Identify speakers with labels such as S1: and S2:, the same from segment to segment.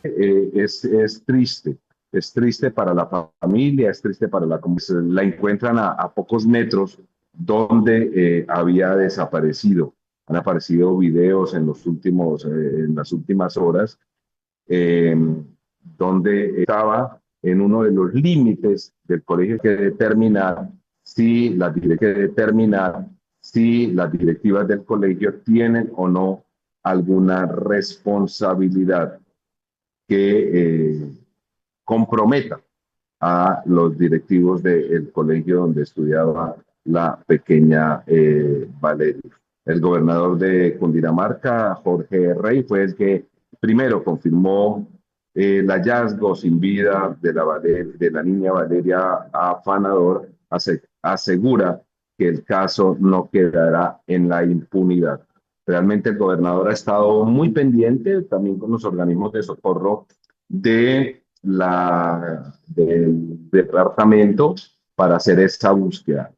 S1: es triste para la familia, es triste para la comunidad. La encuentran a pocos metros donde había desaparecido. Han aparecido videos en en las últimas horas, eh, donde estaba en uno de los límites del colegio que determinar si las directivas del colegio tienen o no alguna responsabilidad que comprometa a los directivos del colegio donde estudiaba la pequeña Valeria. El gobernador de Cundinamarca, Jorge Rey, fue el que primero confirmó el hallazgo sin vida de la niña Valeria Afanador, asegura que el caso no quedará en la impunidad. Realmente el gobernador ha estado muy pendiente también con los organismos de socorro del departamento para hacer esta búsqueda.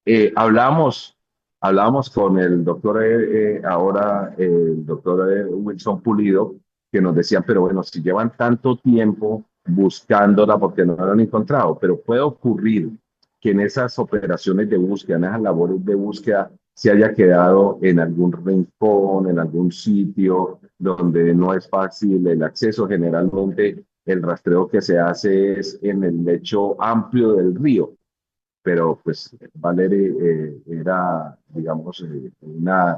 S1: Eh, hablamos, hablamos con el doctor, el doctor Wilson Pulido, que nos decían, pero bueno, si llevan tanto tiempo buscándola porque no la han encontrado, pero puede ocurrir que en esas operaciones de búsqueda, en esas labores de búsqueda, se haya quedado en algún rincón, en algún sitio donde no es fácil el acceso. Generalmente el rastreo que se hace es en el lecho amplio del río, pero pues Valerie era, digamos,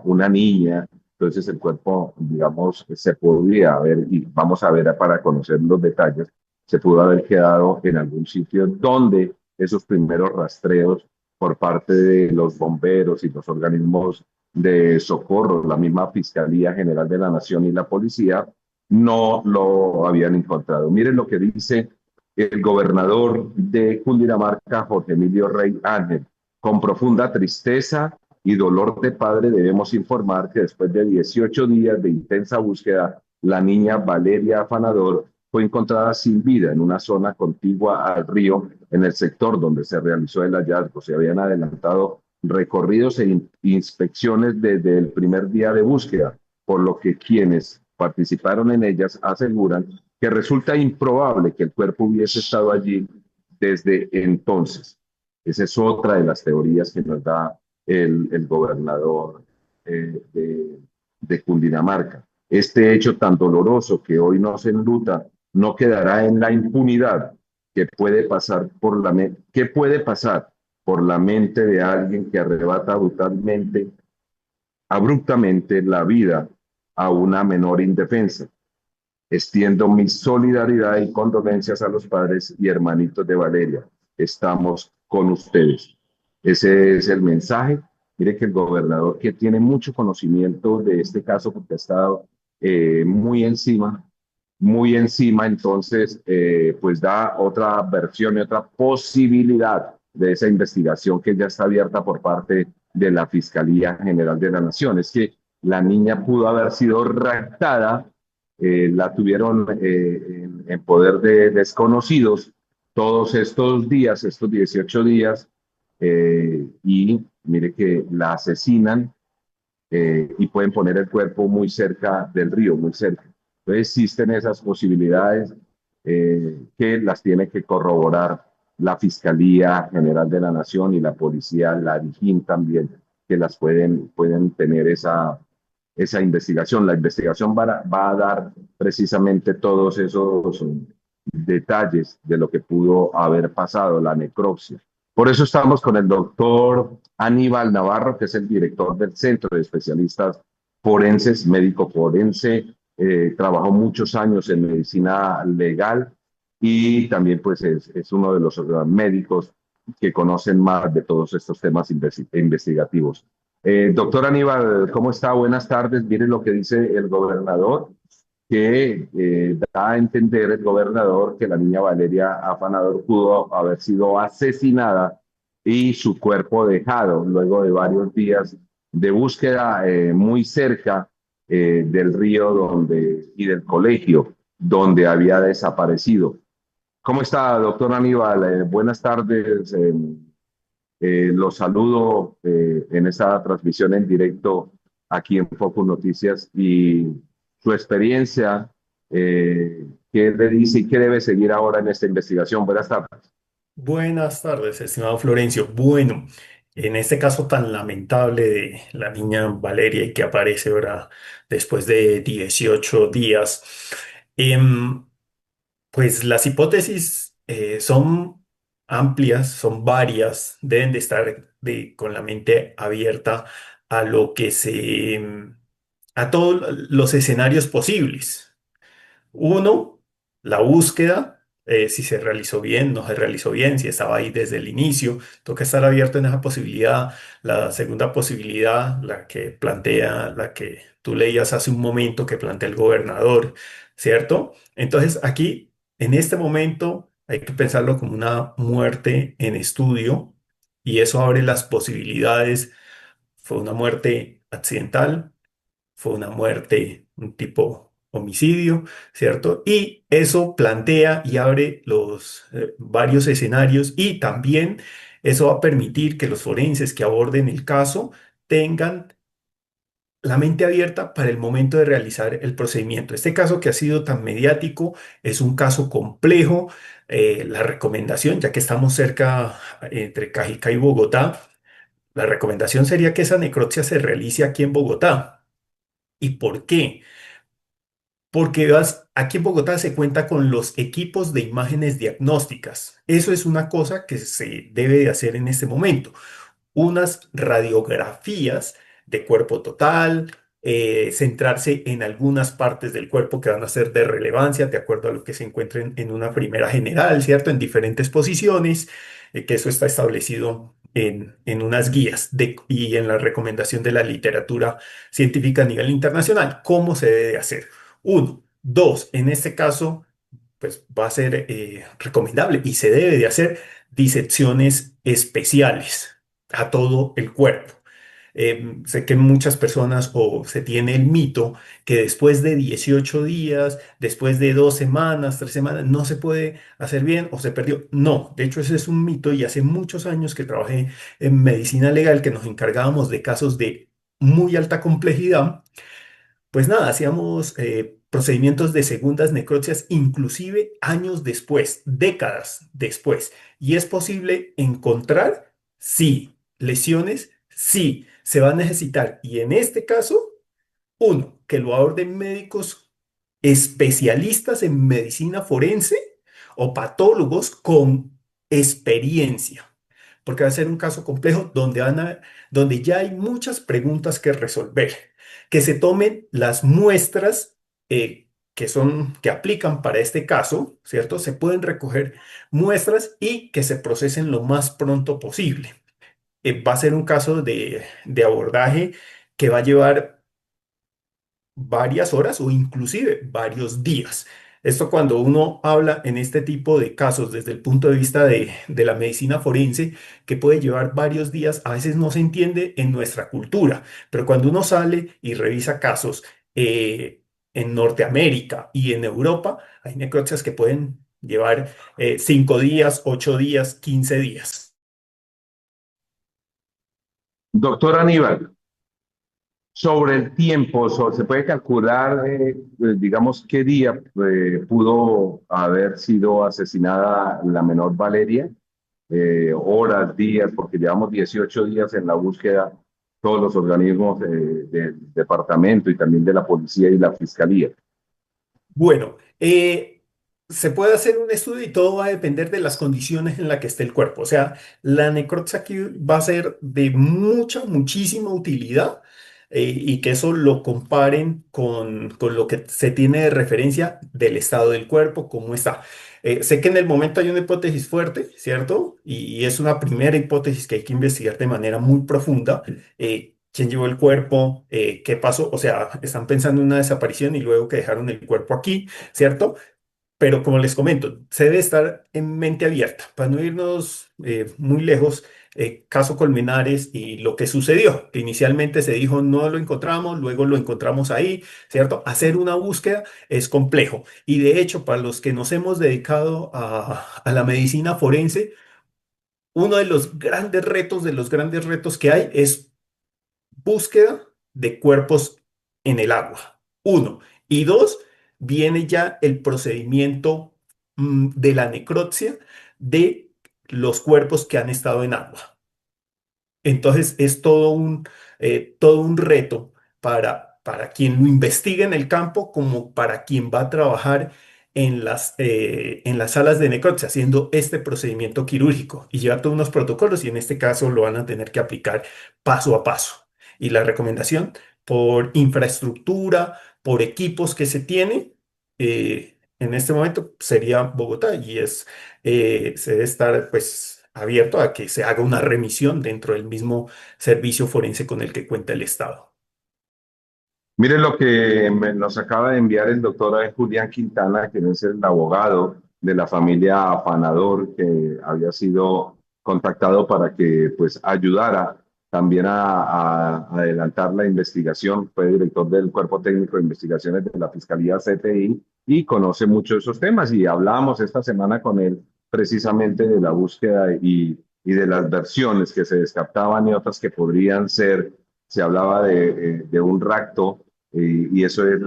S1: una niña, entonces el cuerpo, digamos, se podía ver, y vamos a ver para conocer los detalles, se pudo haber quedado en algún sitio donde esos primeros rastreos por parte de los bomberos y los organismos de socorro, la misma Fiscalía General de la Nación y la policía, no lo habían encontrado. Miren lo que dice el gobernador de Cundinamarca, Jorge Emilio Rey Ángel. Con profunda tristeza y dolor de padre debemos informar que después de 18 días de intensa búsqueda, la niña Valeria Afanador fue encontrada sin vida en una zona contigua al río, en el sector donde se realizó el hallazgo. Se habían adelantado recorridos e inspecciones desde el primer día de búsqueda, por lo que quienes participaron en ellas aseguran que resulta improbable que el cuerpo hubiese estado allí desde entonces. Esa es otra de las teorías que nos da el gobernador de Cundinamarca. Este hecho tan doloroso que hoy nos enluta no quedará en la impunidad que puede pasar ¿qué puede pasar por la mente de alguien que arrebata abruptamente la vida a una menor indefensa? Extiendo mi solidaridad y condolencias a los padres y hermanitos de Valeria. Estamos con ustedes. Ese es el mensaje. Mire que el gobernador, que tiene mucho conocimiento de este caso porque ha estado muy encima, entonces pues da otra versión y otra posibilidad de esa investigación que ya está abierta por parte de la Fiscalía General de la Nación. Es que la niña pudo haber sido raptada, la tuvieron en poder de desconocidos todos estos días, estos 18 días, y mire que la asesinan y pueden poner el cuerpo muy cerca del río, muy cerca. Entonces existen esas posibilidades que las tiene que corroborar la Fiscalía General de la Nación y la policía, la DIJÍN también, que pueden tener esa investigación. La investigación va a dar precisamente todos esos detalles de lo que pudo haber pasado, la necropsia. Por eso estamos con el doctor Aníbal Navarro, que es el director del Centro de Especialistas Forenses, médico forense, trabajó muchos años en medicina legal y también pues es uno de los médicos que conocen más de todos estos temas investigativos. Doctor Aníbal, ¿cómo está? Buenas tardes. Mire lo que dice el gobernador, que da a entender el gobernador que la niña Valeria Afanador pudo haber sido asesinada y su cuerpo dejado luego de varios días de búsqueda muy cerca del río y del colegio donde había desaparecido. ¿Cómo está, doctor Aníbal? Buenas tardes. Los saludo en esta transmisión en directo aquí en Focus Noticias y su experiencia, ¿Qué le dice y qué debe seguir ahora en esta investigación? Buenas tardes.
S2: Buenas tardes, estimado Florencio. Bueno, en este caso tan lamentable de la niña Valeria y que aparece ahora después de 18 días, em, pues las hipótesis son amplias, son varias, deben de estar con la mente abierta a lo que a todos los escenarios posibles. Uno, la búsqueda, si se realizó bien, no se realizó bien, si estaba ahí desde el inicio, toca estar abierto en esa posibilidad. La segunda posibilidad, la que plantea, la que tú leías hace un momento, que plantea el gobernador, ¿cierto? Entonces, aquí, en este momento, hay que pensarlo como una muerte en estudio y eso abre las posibilidades. Fue una muerte accidental, fue una muerte, un tipo homicidio, ¿cierto? Y eso plantea y abre los varios escenarios y también eso va a permitir que los forenses que aborden el caso tengan la mente abierta para el momento de realizar el procedimiento. Este caso que ha sido tan mediático es un caso complejo. La recomendación, ya que estamos cerca entre Cajicá y Bogotá, la recomendación sería que esa necropsia se realice aquí en Bogotá. ¿Y por qué? Porque aquí en Bogotá se cuenta con los equipos de imágenes diagnósticas. Eso es una cosa que se debe de hacer en este momento. Unas radiografías de cuerpo total, centrarse en algunas partes del cuerpo que van a ser de relevancia, de acuerdo a lo que se encuentren en una primera general, ¿cierto? En diferentes posiciones, que eso está establecido en unas guías y en la recomendación de la literatura científica a nivel internacional, cómo se debe de hacer. Uno. Dos, en este caso, pues va a ser recomendable y se debe de hacer disecciones especiales a todo el cuerpo. Sé que muchas personas o se tiene el mito que después de 18 días, después de 2 semanas, 3 semanas, no se puede hacer bien o se perdió. No, de hecho ese es un mito y hace muchos años que trabajé en medicina legal que nos encargábamos de casos de muy alta complejidad. Pues nada, hacíamos procedimientos de segundas necropsias inclusive años después, décadas después. ¿Y es posible encontrar? Sí. ¿Lesiones? Sí. Se va a necesitar. Y en este caso, uno, que lo aborden médicos especialistas en medicina forense o patólogos con experiencia, porque va a ser un caso complejo donde ya hay muchas preguntas que resolver. Que se tomen las muestras que aplican para este caso, ¿cierto? Se pueden recoger muestras y que se procesen lo más pronto posible. Va a ser un caso de abordaje que va a llevar varias horas o inclusive varios días. Esto cuando uno habla en este tipo de casos desde el punto de vista de la medicina forense, que puede llevar varios días, a veces no se entiende en nuestra cultura, pero cuando uno sale y revisa casos en Norteamérica y en Europa, hay necropsias que pueden llevar 5 días, 8 días, 15 días.
S1: Doctor Aníbal, sobre el tiempo, ¿se puede calcular, digamos, qué día pudo haber sido asesinada la menor Valeria? Horas, días, porque llevamos 18 días en la búsqueda, todos los organismos del departamento y también de la policía y la fiscalía.
S2: Bueno, se puede hacer un estudio y todo va a depender de las condiciones en las que esté el cuerpo. O sea, la necropsia aquí va a ser de mucha, muchísima utilidad y que eso lo comparen con lo que se tiene de referencia del estado del cuerpo, cómo está. Sé que en el momento hay una hipótesis fuerte, ¿cierto? Y es una primera hipótesis que hay que investigar de manera muy profunda. ¿Quién llevó el cuerpo? ¿Qué pasó? O sea, están pensando en una desaparición y luego que dejaron el cuerpo aquí, ¿cierto? Pero como les comento, se debe estar en mente abierta para no irnos muy lejos. Caso Colmenares y lo que sucedió, que inicialmente se dijo no lo encontramos, luego lo encontramos ahí, ¿cierto? Hacer una búsqueda es complejo. Y de hecho, para los que nos hemos dedicado a la medicina forense, uno de los grandes retos que hay es búsqueda de cuerpos en el agua. Uno. Y dos, viene ya el procedimiento de la necropsia de los cuerpos que han estado en agua. Entonces es todo un reto para quien lo investiga en el campo como para quien va a trabajar en las salas de necropsia haciendo este procedimiento quirúrgico y lleva todos unos protocolos y en este caso lo van a tener que aplicar paso a paso. Y la recomendación por infraestructura, por equipos que se tiene, en este momento sería Bogotá y se debe estar pues abierto a que se haga una remisión dentro del mismo servicio forense con el que cuenta el Estado.
S1: Mire lo que nos acaba de enviar el doctor Julián Quintana, que es el abogado de la familia Afanador, que había sido contactado para que pues ayudara también a adelantar la investigación. Fue director del Cuerpo Técnico de Investigaciones de la Fiscalía CTI y conoce mucho de esos temas. Y hablábamos esta semana con él precisamente de la búsqueda y de las versiones que se descartaban y otras que podrían ser. Se hablaba de un rapto y eso es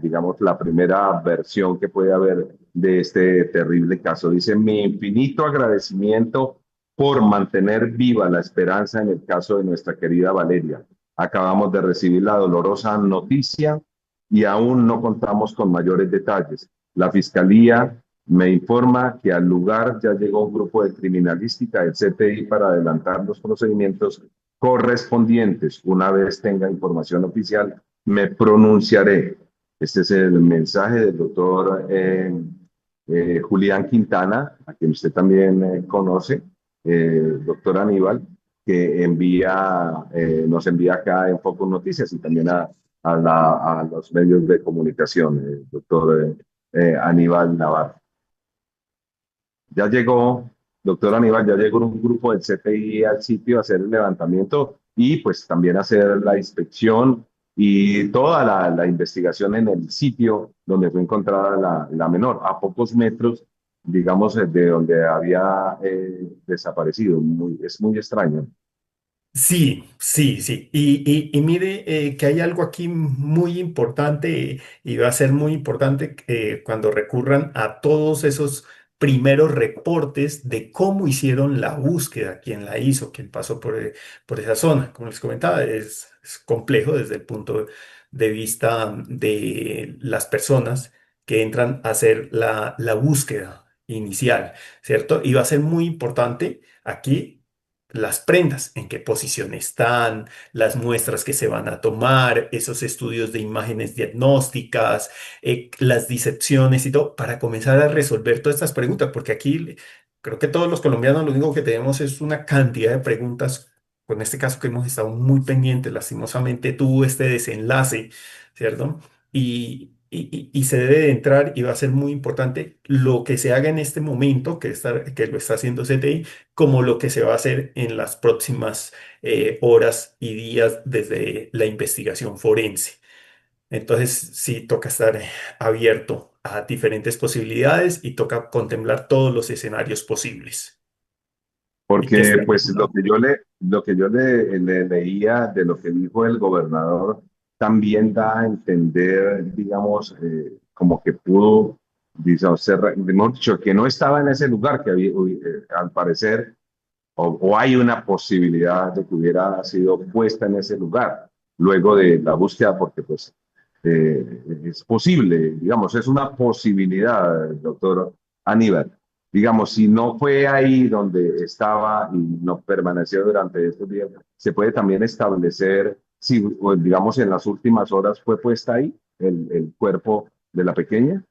S1: digamos, la primera versión que puede haber de este terrible caso. Dice, mi infinito agradecimiento por mantener viva la esperanza en el caso de nuestra querida Valeria. Acabamos de recibir la dolorosa noticia y aún no contamos con mayores detalles. La Fiscalía me informa que al lugar ya llegó un grupo de criminalística del CTI para adelantar los procedimientos correspondientes. Una vez tenga información oficial, me pronunciaré. Este es el mensaje del doctor Julián Quintana, a quien usted también conoce, doctor Aníbal, que nos envía acá en Focus Noticias y también a los medios de comunicación, doctor Aníbal Navarro. Ya llegó, doctor Aníbal, ya llegó un grupo del CTI al sitio a hacer el levantamiento y pues también hacer la inspección y toda la investigación en el sitio donde fue encontrada la menor, a pocos metros, digamos, de donde había desaparecido. Es muy extraño.
S2: Sí, sí, sí. Y mire que hay algo aquí muy importante y va a ser muy importante cuando recurran a todos esos primeros reportes de cómo hicieron la búsqueda, quién la hizo, quién pasó por esa zona. Como les comentaba, es complejo desde el punto de vista de las personas que entran a hacer la búsqueda inicial, ¿cierto? Y va a ser muy importante aquí las prendas, en qué posición están, las muestras que se van a tomar, esos estudios de imágenes diagnósticas, las disecciones y todo, para comenzar a resolver todas estas preguntas, porque aquí creo que todos los colombianos lo único que tenemos es una cantidad de preguntas, con este caso que hemos estado muy pendientes, lastimosamente tuvo este desenlace, ¿cierto? Y se debe de entrar y va a ser muy importante lo que se haga en este momento, que lo está haciendo CTI, como lo que se va a hacer en las próximas horas y días desde la investigación forense. Entonces, sí, toca estar abierto a diferentes posibilidades y toca contemplar todos los escenarios posibles y que
S1: Porque
S2: estén
S1: pues
S2: regulados.
S1: lo que yo le leía de lo que dijo el gobernador también da a entender, digamos, como que pudo, digamos, hemos dicho, que no estaba en ese lugar, que había, al parecer, o hay una posibilidad de que hubiera sido puesta en ese lugar luego de la búsqueda, porque pues es posible, digamos, es una posibilidad, doctor Aníbal. Digamos, si no fue ahí donde estaba y no permaneció durante estos días, se puede también establecer si, o, digamos, en las últimas horas fue puesta ahí el cuerpo de la pequeña.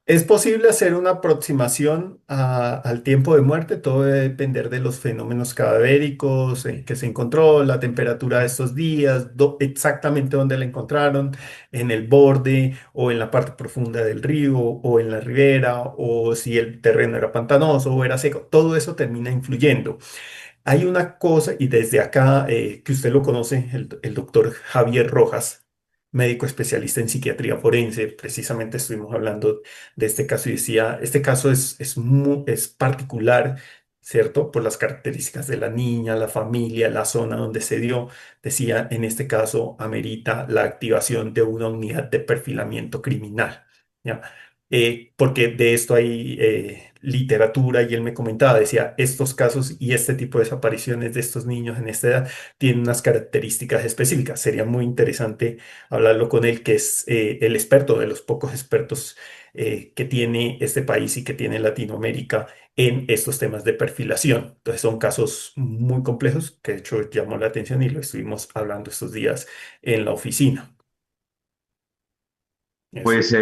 S2: Es posible hacer una aproximación al tiempo de muerte, todo debe depender de los fenómenos cadavéricos que se encontró, la temperatura de estos días, exactamente dónde la encontraron, en el borde o en la parte profunda del río o en la ribera o si el terreno era pantanoso o era seco, todo eso termina influyendo. Hay una cosa, y desde acá, que usted lo conoce, el doctor Javier Rojas, médico especialista en psiquiatría forense, precisamente estuvimos hablando de este caso y decía, este caso es particular, ¿cierto? Por las características de la niña, la familia, la zona donde se dio. Decía, en este caso, amerita la activación de una unidad de perfilamiento criminal, ¿ya? Porque de esto hay literatura y él me comentaba, decía, estos casos y este tipo de desapariciones de estos niños en esta edad tienen unas características específicas. Sería muy interesante hablarlo con él, que es el experto de los pocos expertos que tiene este país y que tiene Latinoamérica en estos temas de perfilación. Entonces son casos muy complejos que de hecho llamó la atención y lo estuvimos hablando estos días en la oficina. Eso.
S1: Pues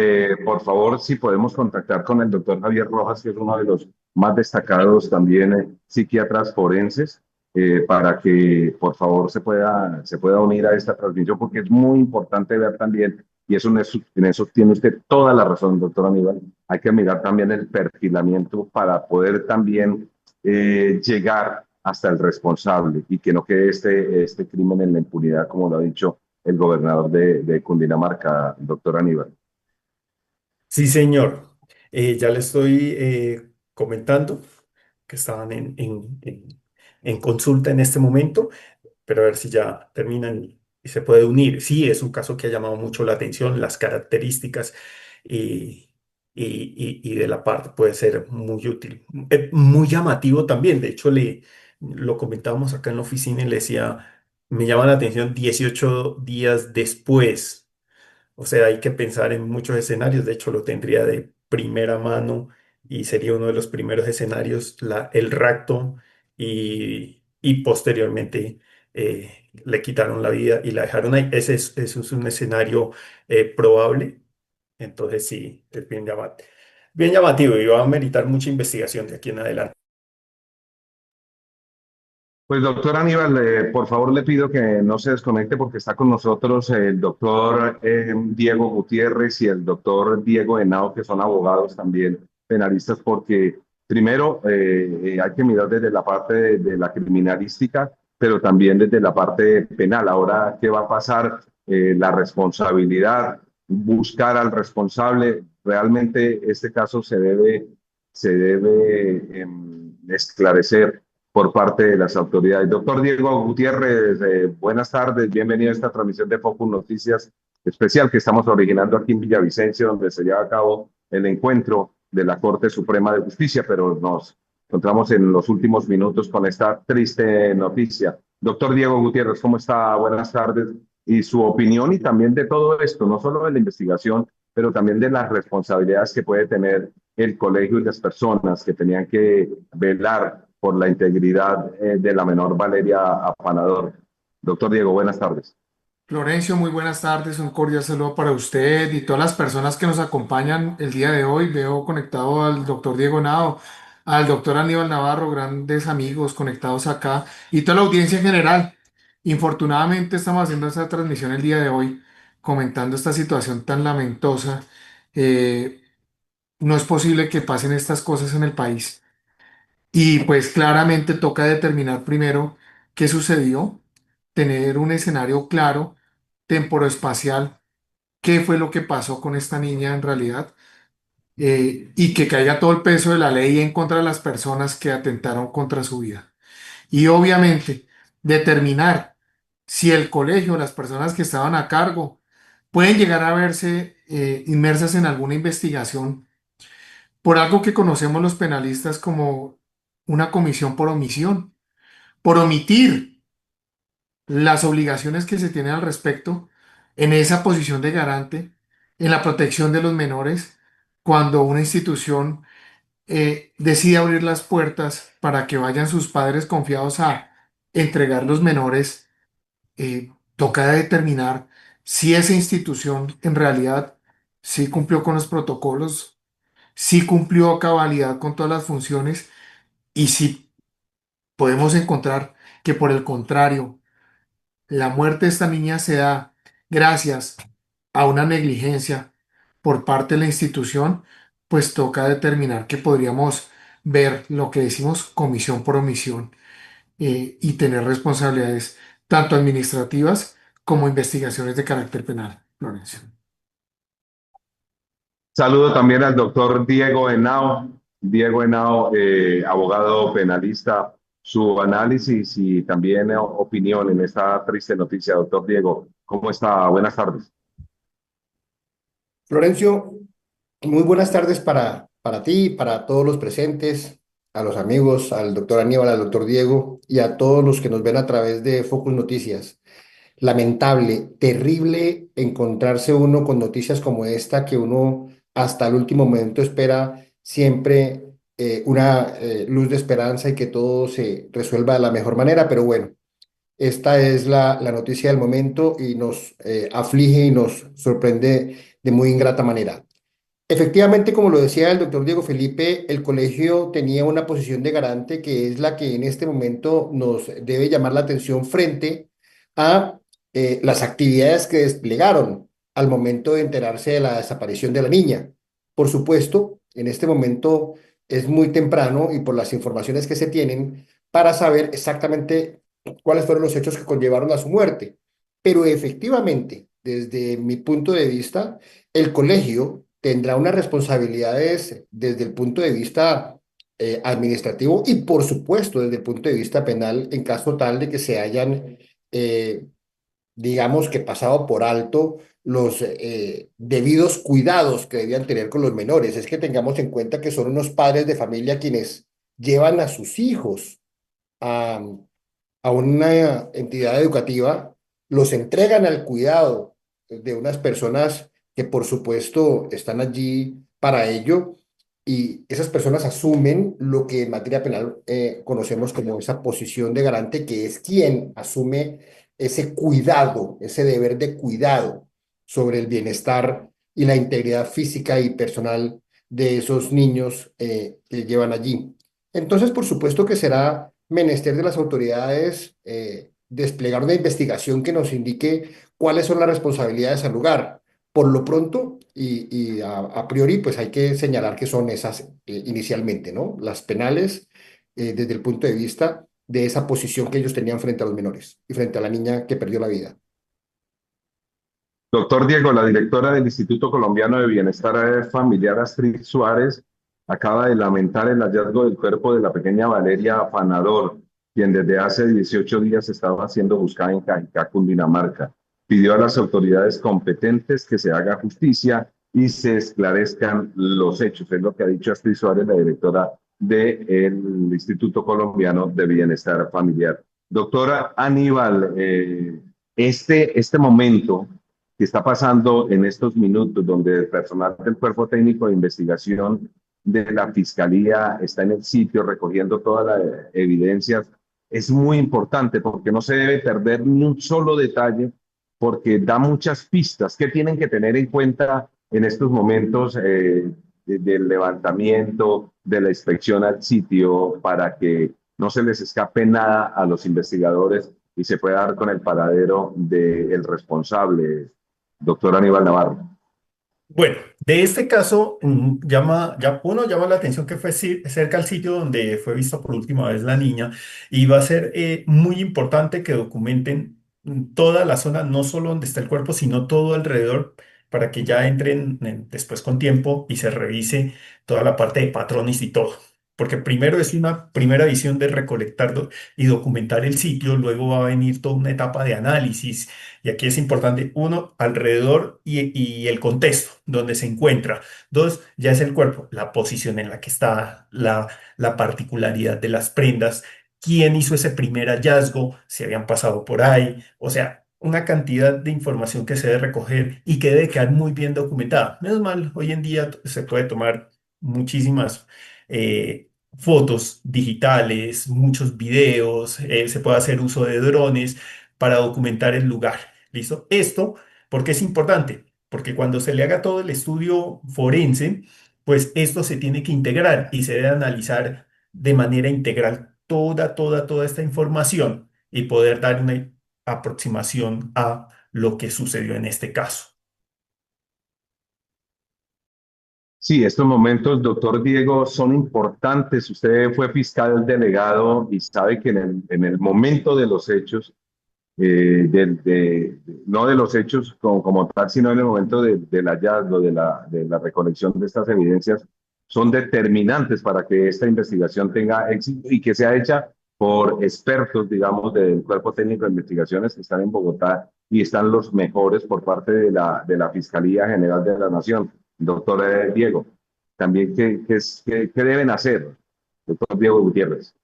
S1: por favor, si podemos contactar con el doctor Javier Rojas, que es uno de los más destacados también psiquiatras forenses, para que por favor se pueda unir a esta transmisión, porque es muy importante ver también, y eso en eso tiene usted toda la razón, doctor Aníbal, hay que mirar también el perfilamiento para poder también llegar hasta el responsable y que no quede este crimen en la impunidad, como lo ha dicho el gobernador de Cundinamarca, doctor Aníbal.
S2: Sí, señor. Ya le estoy comentando que estaban en consulta en este momento, pero a ver si ya terminan y se puede unir. Sí, es un caso que ha llamado mucho la atención, las características y, y de la parte puede ser muy útil, muy llamativo también. De hecho, lo comentábamos acá en la oficina y le decía, me llama la atención 18 días después. O sea, hay que pensar en muchos escenarios. De hecho, lo tendría de primera mano y sería uno de los primeros escenarios, el rapto y posteriormente le quitaron la vida y la dejaron ahí. Ese es un escenario probable. Entonces, sí, es bien llamativo y va a meritar mucha investigación de aquí en adelante.
S1: Pues doctor Aníbal, por favor le pido que no se desconecte porque está con nosotros el doctor Diego Gutiérrez y el doctor Diego Henao, que son abogados también penalistas, porque primero hay que mirar desde la parte de la criminalística, pero también desde la parte penal. Ahora, ¿qué va a pasar? La responsabilidad, buscar al responsable. Realmente este caso se debe esclarecer por parte de las autoridades. Doctor Diego Gutiérrez, buenas tardes, bienvenido a esta transmisión de Focus Noticias especial que estamos originando aquí en Villavicencio, donde se lleva a cabo el encuentro de la Corte Suprema de Justicia, pero nos encontramos en los últimos minutos con esta triste noticia. Doctor Diego Gutiérrez, ¿cómo está? Buenas tardes. Y su opinión y también de todo esto, no solo de la investigación, pero también de las responsabilidades que puede tener el colegio y las personas que tenían que velar por la integridad de la menor Valeria Afanador. Doctor Diego, buenas tardes.
S3: Florencio, muy buenas tardes, un cordial saludo para usted y todas las personas que nos acompañan el día de hoy. Veo conectado al doctor Diego Nao, al doctor Aníbal Navarro, grandes amigos conectados acá y toda la audiencia en general. Infortunadamente estamos haciendo esta transmisión el día de hoy comentando esta situación tan lamentosa. Eh, no es posible que pasen estas cosas en el país. Y pues claramente toca determinar primero qué sucedió, tener un escenario claro, temporoespacial, qué fue lo que pasó con esta niña en realidad, y que caiga todo el peso de la ley en contra de las personas que atentaron contra su vida. Y obviamente determinar si el colegio, las personas que estaban a cargo, pueden llegar a verse inmersas en alguna investigación por algo que conocemos los penalistas como una comisión por omitir las obligaciones que se tienen al respecto en esa posición de garante, en la protección de los menores, cuando una institución decide abrir las puertas para que vayan sus padres confiados a entregar los menores. Toca determinar si esa institución en realidad sí cumplió con los protocolos, sí cumplió a cabalidad con todas las funciones y si podemos encontrar que por el contrario, la muerte de esta niña se da gracias a una negligencia por parte de la institución, pues toca determinar que podríamos ver lo que decimos comisión por omisión, y tener responsabilidades tanto administrativas como investigaciones de carácter penal, Florencio.
S1: Saludo también al doctor Diego Henao Diego Henao, abogado penalista, su análisis y también opinión en esta triste noticia. Doctor Diego, ¿cómo está? Buenas tardes.
S4: Florencio, muy buenas tardes para ti, para todos los presentes, a los amigos, al doctor Aníbal, al doctor Diego y a todos los que nos ven a través de Focus Noticias. Lamentable, terrible encontrarse uno con noticias como esta que uno hasta el último momento espera siempre una luz de esperanza y que todo se resuelva de la mejor manera, pero bueno, esta es la noticia del momento y nos aflige y nos sorprende de muy ingrata manera. Efectivamente, como lo decía el doctor Diego Felipe, el colegio tenía una posición de garante que es la que en este momento nos debe llamar la atención frente a las actividades que desplegaron al momento de enterarse de la desaparición de la niña. Por supuesto, en este momento es muy temprano y por las informaciones que se tienen para saber exactamente cuáles fueron los hechos que conllevaron a su muerte. Pero efectivamente, desde mi punto de vista, el colegio tendrá unas responsabilidades desde el punto de vista administrativo y por supuesto desde el punto de vista penal en caso tal de que se hayan, eh, digamos que pasado por alto los debidos cuidados que debían tener con los menores. Es que tengamos en cuenta que son unos padres de familia quienes llevan a sus hijos a, a una entidad educativa, los entregan al cuidado de unas personas que por supuesto están allí para ello y esas personas asumen lo que en materia penal conocemos como esa posición de garante, que es quien asume ese cuidado, ese deber de cuidado sobre el bienestar y la integridad física y personal de esos niños que llevan allí. Entonces, por supuesto que será menester de las autoridades desplegar una investigación que nos indique cuáles son las responsabilidades al lugar. Por lo pronto y a priori, pues hay que señalar que son esas inicialmente, ¿no? Las penales desde el punto de vista de esa posición que ellos tenían frente a los menores y frente a la niña que perdió la vida.
S1: Doctor Diego, la directora del Instituto Colombiano de Bienestar Familiar, Astrid Suárez, acaba de lamentar el hallazgo del cuerpo de la pequeña Valeria Afanador, quien desde hace 18 días estaba siendo buscada en Cajicá, Cundinamarca. Pidió a las autoridades competentes que se haga justicia y se esclarezcan los hechos. Es lo que ha dicho Astrid Suárez, la directora del Instituto Colombiano de Bienestar Familiar. Doctora Aníbal, este momento que está pasando en estos minutos, donde el personal del Cuerpo Técnico de Investigación de la Fiscalía está en el sitio recogiendo todas las evidencias, es muy importante porque no se debe perder ni un solo detalle, porque da muchas pistas que tienen que tener en cuenta en estos momentos del levantamiento, de la inspección al sitio, para que no se les escape nada a los investigadores y se pueda dar con el paradero del responsable. Doctor Aníbal Navarro.
S2: Bueno, de este caso, uno llama la atención que fue cerca al sitio donde fue vista por última vez la niña y va a ser muy importante que documenten toda la zona, no solo donde está el cuerpo, sino todo alrededor, para que ya entren después con tiempo y se revise toda la parte de patrones y todo. Porque primero es una primera visión de recolectar y documentar el sitio, luego va a venir toda una etapa de análisis y aquí es importante, uno, alrededor y el contexto donde se encuentra. Dos, ya es el cuerpo, la posición en la que está, la particularidad de las prendas, quién hizo ese primer hallazgo, si habían pasado por ahí, o sea, una cantidad de información que se debe recoger y que debe quedar muy bien documentada. Menos mal, hoy en día se puede tomar muchísimas fotos digitales, muchos videos, se puede hacer uso de drones para documentar el lugar. ¿Listo? Esto, ¿por qué es importante? Porque cuando se le haga todo el estudio forense, pues esto se tiene que integrar y se debe analizar de manera integral toda esta información y poder dar una aproximación a lo que sucedió en este caso.
S1: Sí, estos momentos, doctor Diego, son importantes. Usted fue fiscal delegado y sabe que en el momento de los hechos, no de los hechos como tal, sino en el momento del hallazgo, de la recolección de estas evidencias, son determinantes para que esta investigación tenga éxito y que sea hecha por expertos, digamos, del Cuerpo Técnico de Investigaciones que están en Bogotá y están los mejores por parte de la Fiscalía General de la Nación. Doctor Diego, también, ¿qué deben hacer, doctor Diego Gutiérrez?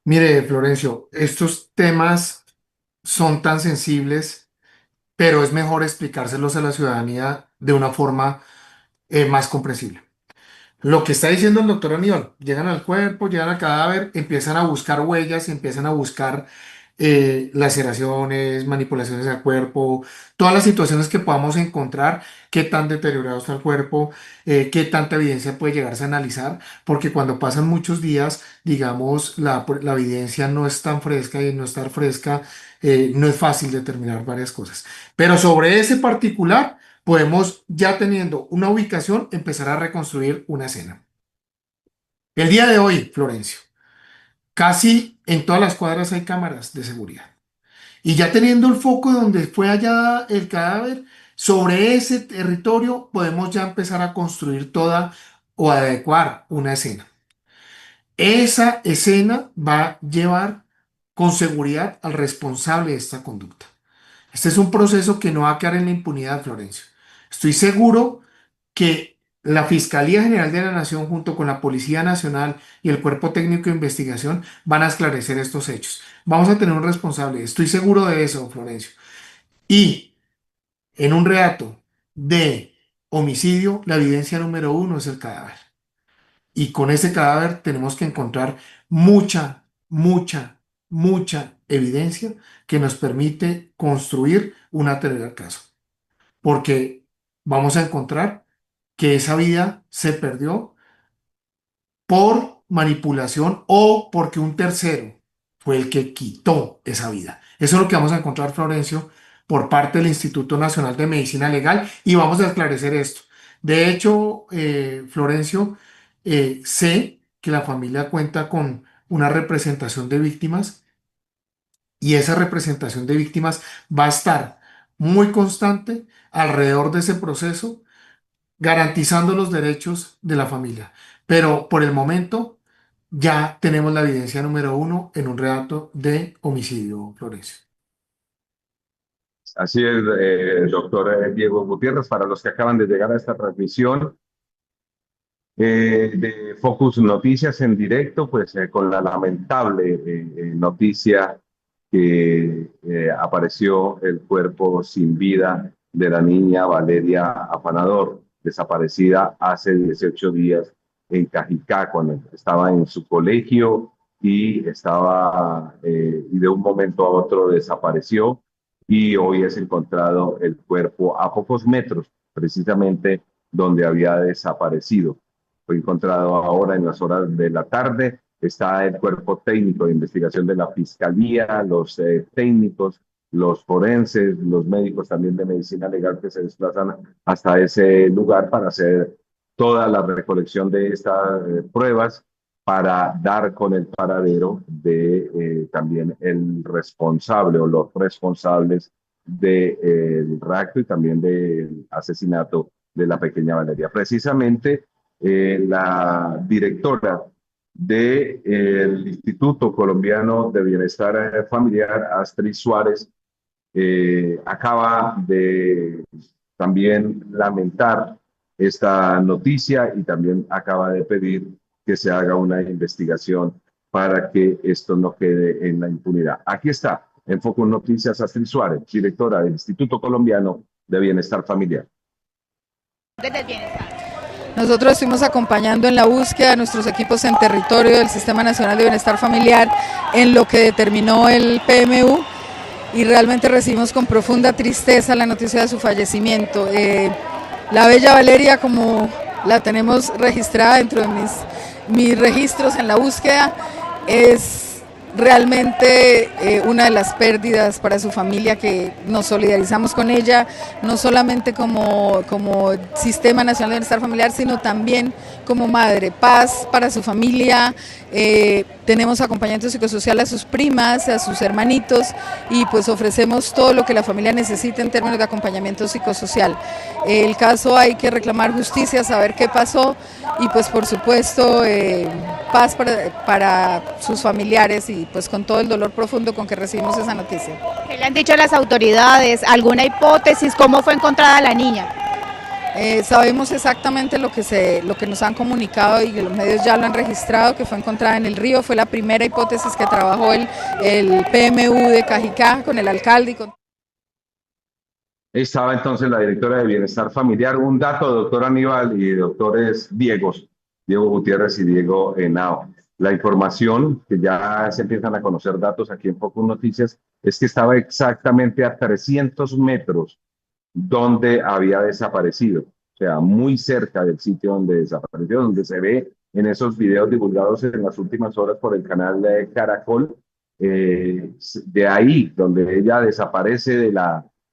S3: Mire, Florencio, estos temas son tan sensibles, pero es mejor explicárselos a la ciudadanía de una forma más comprensible. Lo que está diciendo el doctor Aníbal, llegan al cuerpo, llegan al cadáver, empiezan a buscar huellas, empiezan a buscar laceraciones, manipulaciones al cuerpo, todas las situaciones que podamos encontrar, qué tan deteriorado está el cuerpo, qué tanta evidencia puede llegarse a analizar, porque cuando pasan muchos días, digamos, la evidencia no es tan fresca y no estar fresca, no es fácil determinar varias cosas. Pero sobre ese particular podemos, ya teniendo una ubicación, empezar a reconstruir una escena. El día de hoy, Florencio, casi en todas las cuadras hay cámaras de seguridad. Y ya teniendo el foco donde fue hallada el cadáver, sobre ese territorio podemos ya empezar a construir toda o adecuar una escena. Esa escena va a llevar con seguridad al responsable de esta conducta. Este es un proceso que no va a quedar en la impunidad, Florencio. Estoy seguro que la Fiscalía General de la Nación, junto con la Policía Nacional y el Cuerpo Técnico de Investigación, van a esclarecer estos hechos. Vamos a tener un responsable, estoy seguro de eso, Florencio. Y en un relato de homicidio, la evidencia número uno es el cadáver. Y con ese cadáver tenemos que encontrar mucha, mucha, mucha evidencia que nos permite construir una teoría del caso. Porque vamos a encontrar que esa vida se perdió por manipulación o porque un tercero fue el que quitó esa vida. Eso es lo que vamos a encontrar, Florencio, por parte del Instituto Nacional de Medicina Legal y vamos a esclarecer esto. De hecho, Florencio, sé que la familia cuenta con una representación de víctimas y esa representación de víctimas va a estar muy constante alrededor de ese proceso garantizando los derechos de la familia. Pero por el momento ya tenemos la evidencia número uno en un relato de homicidio, Florencio.
S1: Así es, doctor Diego Gutiérrez, para los que acaban de llegar a esta transmisión de Focus Noticias en directo, pues con la lamentable noticia que apareció el cuerpo sin vida de la niña Valeria Afanador, desaparecida hace 18 días en Cajicá, cuando estaba en su colegio y y de un momento a otro desapareció y hoy es encontrado el cuerpo a pocos metros, precisamente donde había desaparecido. Fue encontrado ahora en las horas de la tarde. Está el cuerpo técnico de investigación de la Fiscalía, los técnicos, los forenses, los médicos también de medicina legal que se desplazan hasta ese lugar para hacer toda la recolección de estas pruebas para dar con el paradero de también el responsable o los responsables del rapto y también del asesinato de la pequeña Valeria. Precisamente la directora del Instituto Colombiano de Bienestar Familiar, Astrid Suárez, acaba de también lamentar esta noticia y también acaba de pedir que se haga una investigación para que esto no quede en la impunidad. Aquí está, en Focus Noticias, Astrid Suárez, directora del Instituto Colombiano de Bienestar Familiar.
S5: Desde el bienestar.
S6: Nosotros estuvimos acompañando en la búsqueda de nuestros equipos en territorio del Sistema Nacional de Bienestar Familiar en lo que determinó el PMU y realmente recibimos con profunda tristeza la noticia de su fallecimiento. La bella Valeria, como la tenemos registrada dentro de mis registros en la búsqueda, es realmente una de las pérdidas para su familia, que nos solidarizamos con ella, no solamente como Sistema Nacional de Bienestar Familiar, sino también como madre. Paz para su familia, tenemos acompañamiento psicosocial a sus primas, a sus hermanitos, y pues ofrecemos todo lo que la familia necesita en términos de acompañamiento psicosocial. El caso, hay que reclamar justicia, saber qué pasó, y pues por supuesto paz para sus familiares, y pues con todo el dolor profundo con que recibimos esa noticia.
S5: ¿Qué le han dicho las autoridades? ¿Alguna hipótesis? ¿Cómo fue encontrada la niña?
S6: Sabemos exactamente lo que nos han comunicado, y que los medios ya lo han registrado, que fue encontrada en el río. Fue la primera hipótesis que trabajó el PMU de Cajicá con el alcalde.
S1: Estaba entonces la directora de Bienestar Familiar. Un dato, doctor Aníbal y doctores Diego Gutiérrez y Diego Henao. La información, que ya se empiezan a conocer datos aquí en Focus Noticias, es que estaba exactamente a 300 metros donde había desaparecido, o sea, muy cerca del sitio donde desapareció, donde se ve en esos videos divulgados en las últimas horas por el canal de Caracol, de ahí donde ella desaparece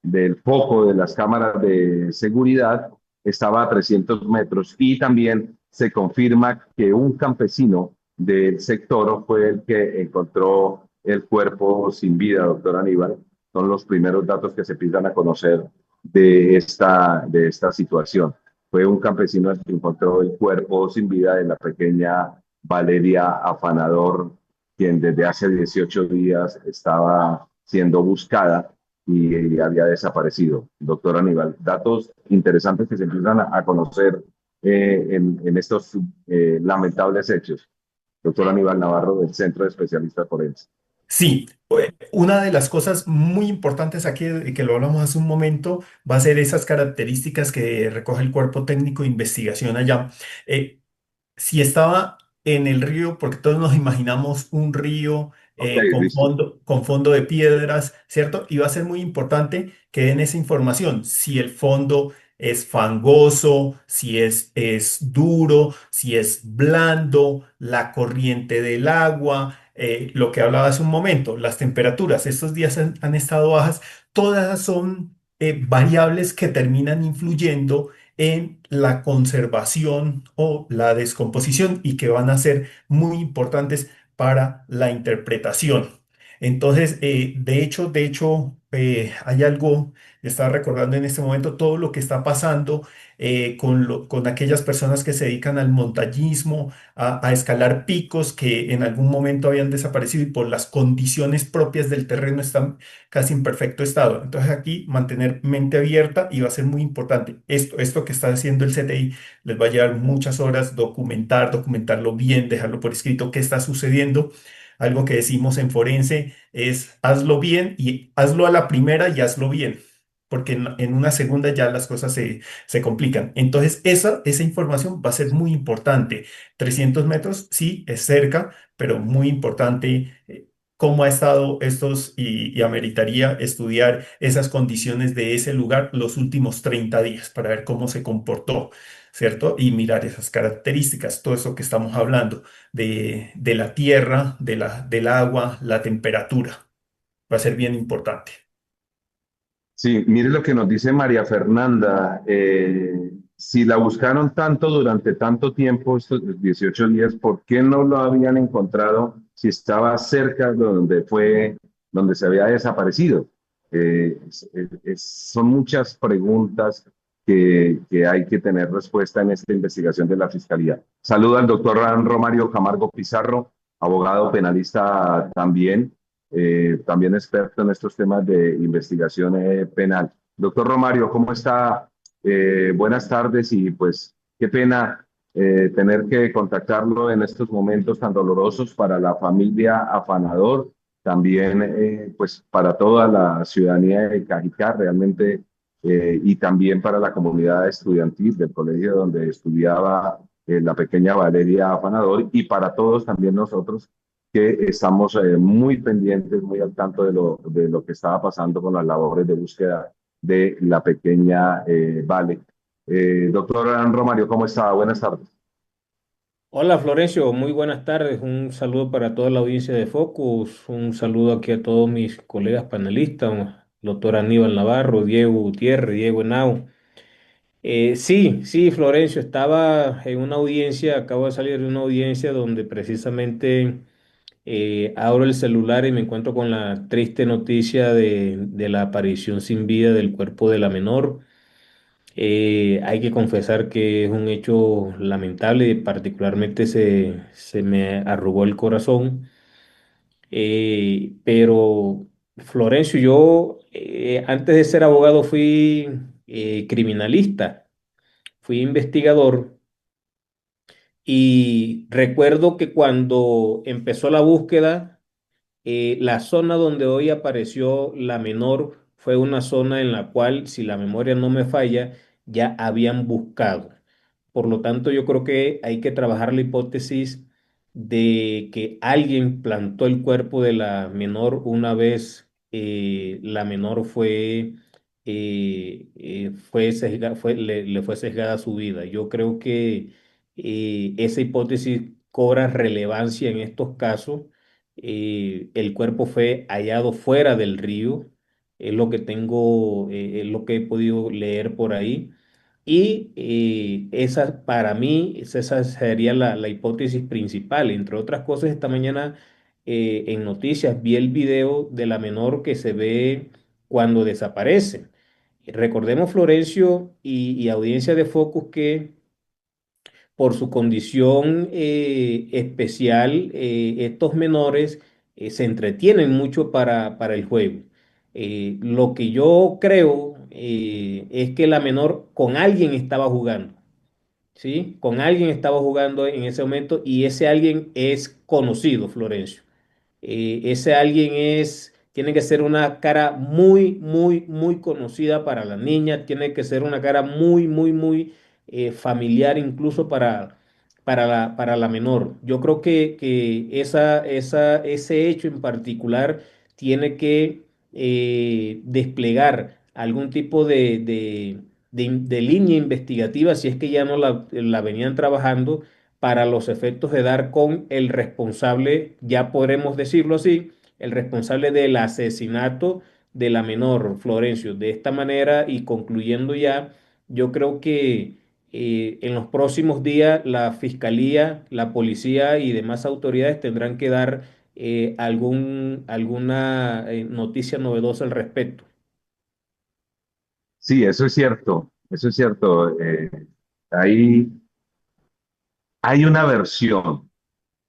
S1: del foco de las cámaras de seguridad, estaba a 300 metros, y también se confirma que un campesino del sector fue el que encontró el cuerpo sin vida, doctor Aníbal. Son los primeros datos que se empiezan a conocer de esta situación. Fue un campesino el que encontró el cuerpo sin vida de la pequeña Valeria Afanador, quien desde hace 18 días estaba siendo buscada y había desaparecido. Doctor Aníbal, datos interesantes que se empiezan a conocer en estos lamentables hechos. Doctor Aníbal Navarro, del Centro de Especialistas Forenses.
S2: Sí, una de las cosas muy importantes aquí, que lo hablamos hace un momento, va a ser esas características que recoge el cuerpo técnico de investigación allá. Eh, si estaba en el río, porque todos nos imaginamos un río
S1: Ok, listo.
S2: con fondo de piedras, ¿cierto? Y va a ser muy importante que den esa información. Si el fondo es fangoso, si es duro, si es blando, la corriente del agua, lo que hablaba hace un momento, las temperaturas, estos días han estado bajas, todas son variables que terminan influyendo en la conservación o la descomposición, y que van a ser muy importantes para la interpretación. Entonces, hay algo, estaba recordando en este momento todo lo que está pasando con aquellas personas que se dedican al montañismo, a escalar picos que en algún momento habían desaparecido y por las condiciones propias del terreno están casi en perfecto estado. Entonces aquí mantener mente abierta, y va a ser muy importante. Esto que está haciendo el CTI les va a llevar muchas horas documentarlo bien, dejarlo por escrito, qué está sucediendo. Algo que decimos en forense es: hazlo bien, y hazlo a la primera y hazlo bien, porque en una segunda ya las cosas se complican. Entonces esa información va a ser muy importante. 300 metros, sí, es cerca, pero muy importante cómo ha estado y ameritaría estudiar esas condiciones de ese lugar los últimos 30 días para ver cómo se comportó, ¿cierto? Y mirar esas características, todo eso que estamos hablando de la tierra, del agua, la temperatura, va a ser bien importante.
S1: Sí, mire lo que nos dice María Fernanda. Si la buscaron tanto durante tanto tiempo, estos 18 días, ¿por qué no lo habían encontrado si estaba cerca de donde se había desaparecido? Son muchas preguntas que hay que tener respuesta en esta investigación de la Fiscalía. Saludo al doctor Romario Camargo Pizarro, abogado penalista también experto en estos temas de investigación penal. Doctor Romario, ¿cómo está? Buenas tardes, y pues qué pena tener que contactarlo en estos momentos tan dolorosos para la familia Afanador, también pues para toda la ciudadanía de Cajicá realmente, y también para la comunidad estudiantil del colegio donde estudiaba la pequeña Valeria Afanador, y para todos también nosotros que estamos muy pendientes, muy al tanto de lo que estaba pasando con las labores de búsqueda de la pequeña Vale. Doctor Romario, ¿cómo está? Buenas tardes.
S7: Hola Florencio, muy buenas tardes. Un saludo para toda la audiencia de Focus. Un saludo aquí a todos mis colegas panelistas, doctor Aníbal Navarro, Diego Gutiérrez, Diego Henao. Sí, Florencio, estaba en una audiencia, acabo de salir de una audiencia donde precisamente abro el celular y me encuentro con la triste noticia de la aparición sin vida del cuerpo de la menor. Hay que confesar que es un hecho lamentable y particularmente se me arrugó el corazón. Pero Florencio, yo antes de ser abogado fui criminalista, fui investigador y recuerdo que cuando empezó la búsqueda, la zona donde hoy apareció la menor fue una zona en la cual, si la memoria no me falla, ya habían buscado. Por lo tanto, yo creo que hay que trabajar la hipótesis de que alguien plantó el cuerpo de la menor una vez la menor le fue sesgada su vida. Yo creo que esa hipótesis cobra relevancia en estos casos. El cuerpo fue hallado fuera del río, es lo que tengo, es lo que he podido leer por ahí. Y esa, para mí, esa sería la hipótesis principal. Entre otras cosas, esta mañana en noticias vi el video de la menor que se ve cuando desaparece. Recordemos, Florencio y audiencia de Focus, que por su condición especial, estos menores se entretienen mucho para el juego. Lo que yo creo es que la menor con alguien estaba jugando, ¿sí? Con alguien estaba jugando en ese momento y ese alguien es conocido, Florencio. Ese alguien tiene que ser una cara muy conocida para la niña, tiene que ser una cara muy familiar incluso para la menor. Yo creo que ese hecho en particular tiene que desplegar algún tipo de línea investigativa, si es que ya no la venían trabajando para los efectos de dar con el responsable, ya podremos decirlo así, el responsable del asesinato de la menor, Florencio. De esta manera y concluyendo ya, yo creo que en los próximos días la fiscalía, la policía y demás autoridades tendrán que dar alguna noticia novedosa al respecto.
S1: Sí, eso es cierto, eso es cierto. Hay, hay una versión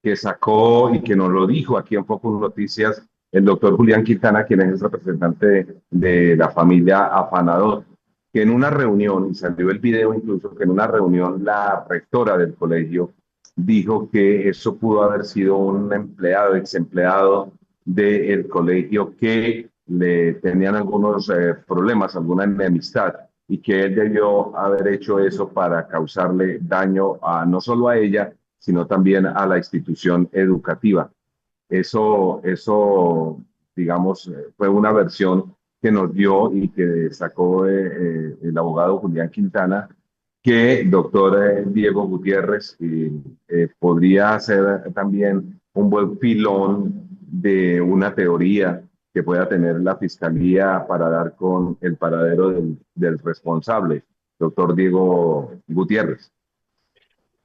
S1: que sacó y que nos lo dijo aquí en Focus Noticias el doctor Julián Quintana, quien es el representante de la familia Afanador, que en una reunión, y salió el video incluso, que en una reunión la rectora del colegio dijo que eso pudo haber sido un empleado, ex empleado del colegio que le tenían algunos problemas, alguna enemistad, y que él debió haber hecho eso para causarle daño a no solo a ella, sino también a la institución educativa. Eso, digamos, fue una versión que nos dio y que sacó el abogado Julián Quintana, que el doctor Diego Gutiérrez podría ser también un buen filón de una teoría que pueda tener la fiscalía para dar con el paradero del responsable, doctor Diego Gutiérrez.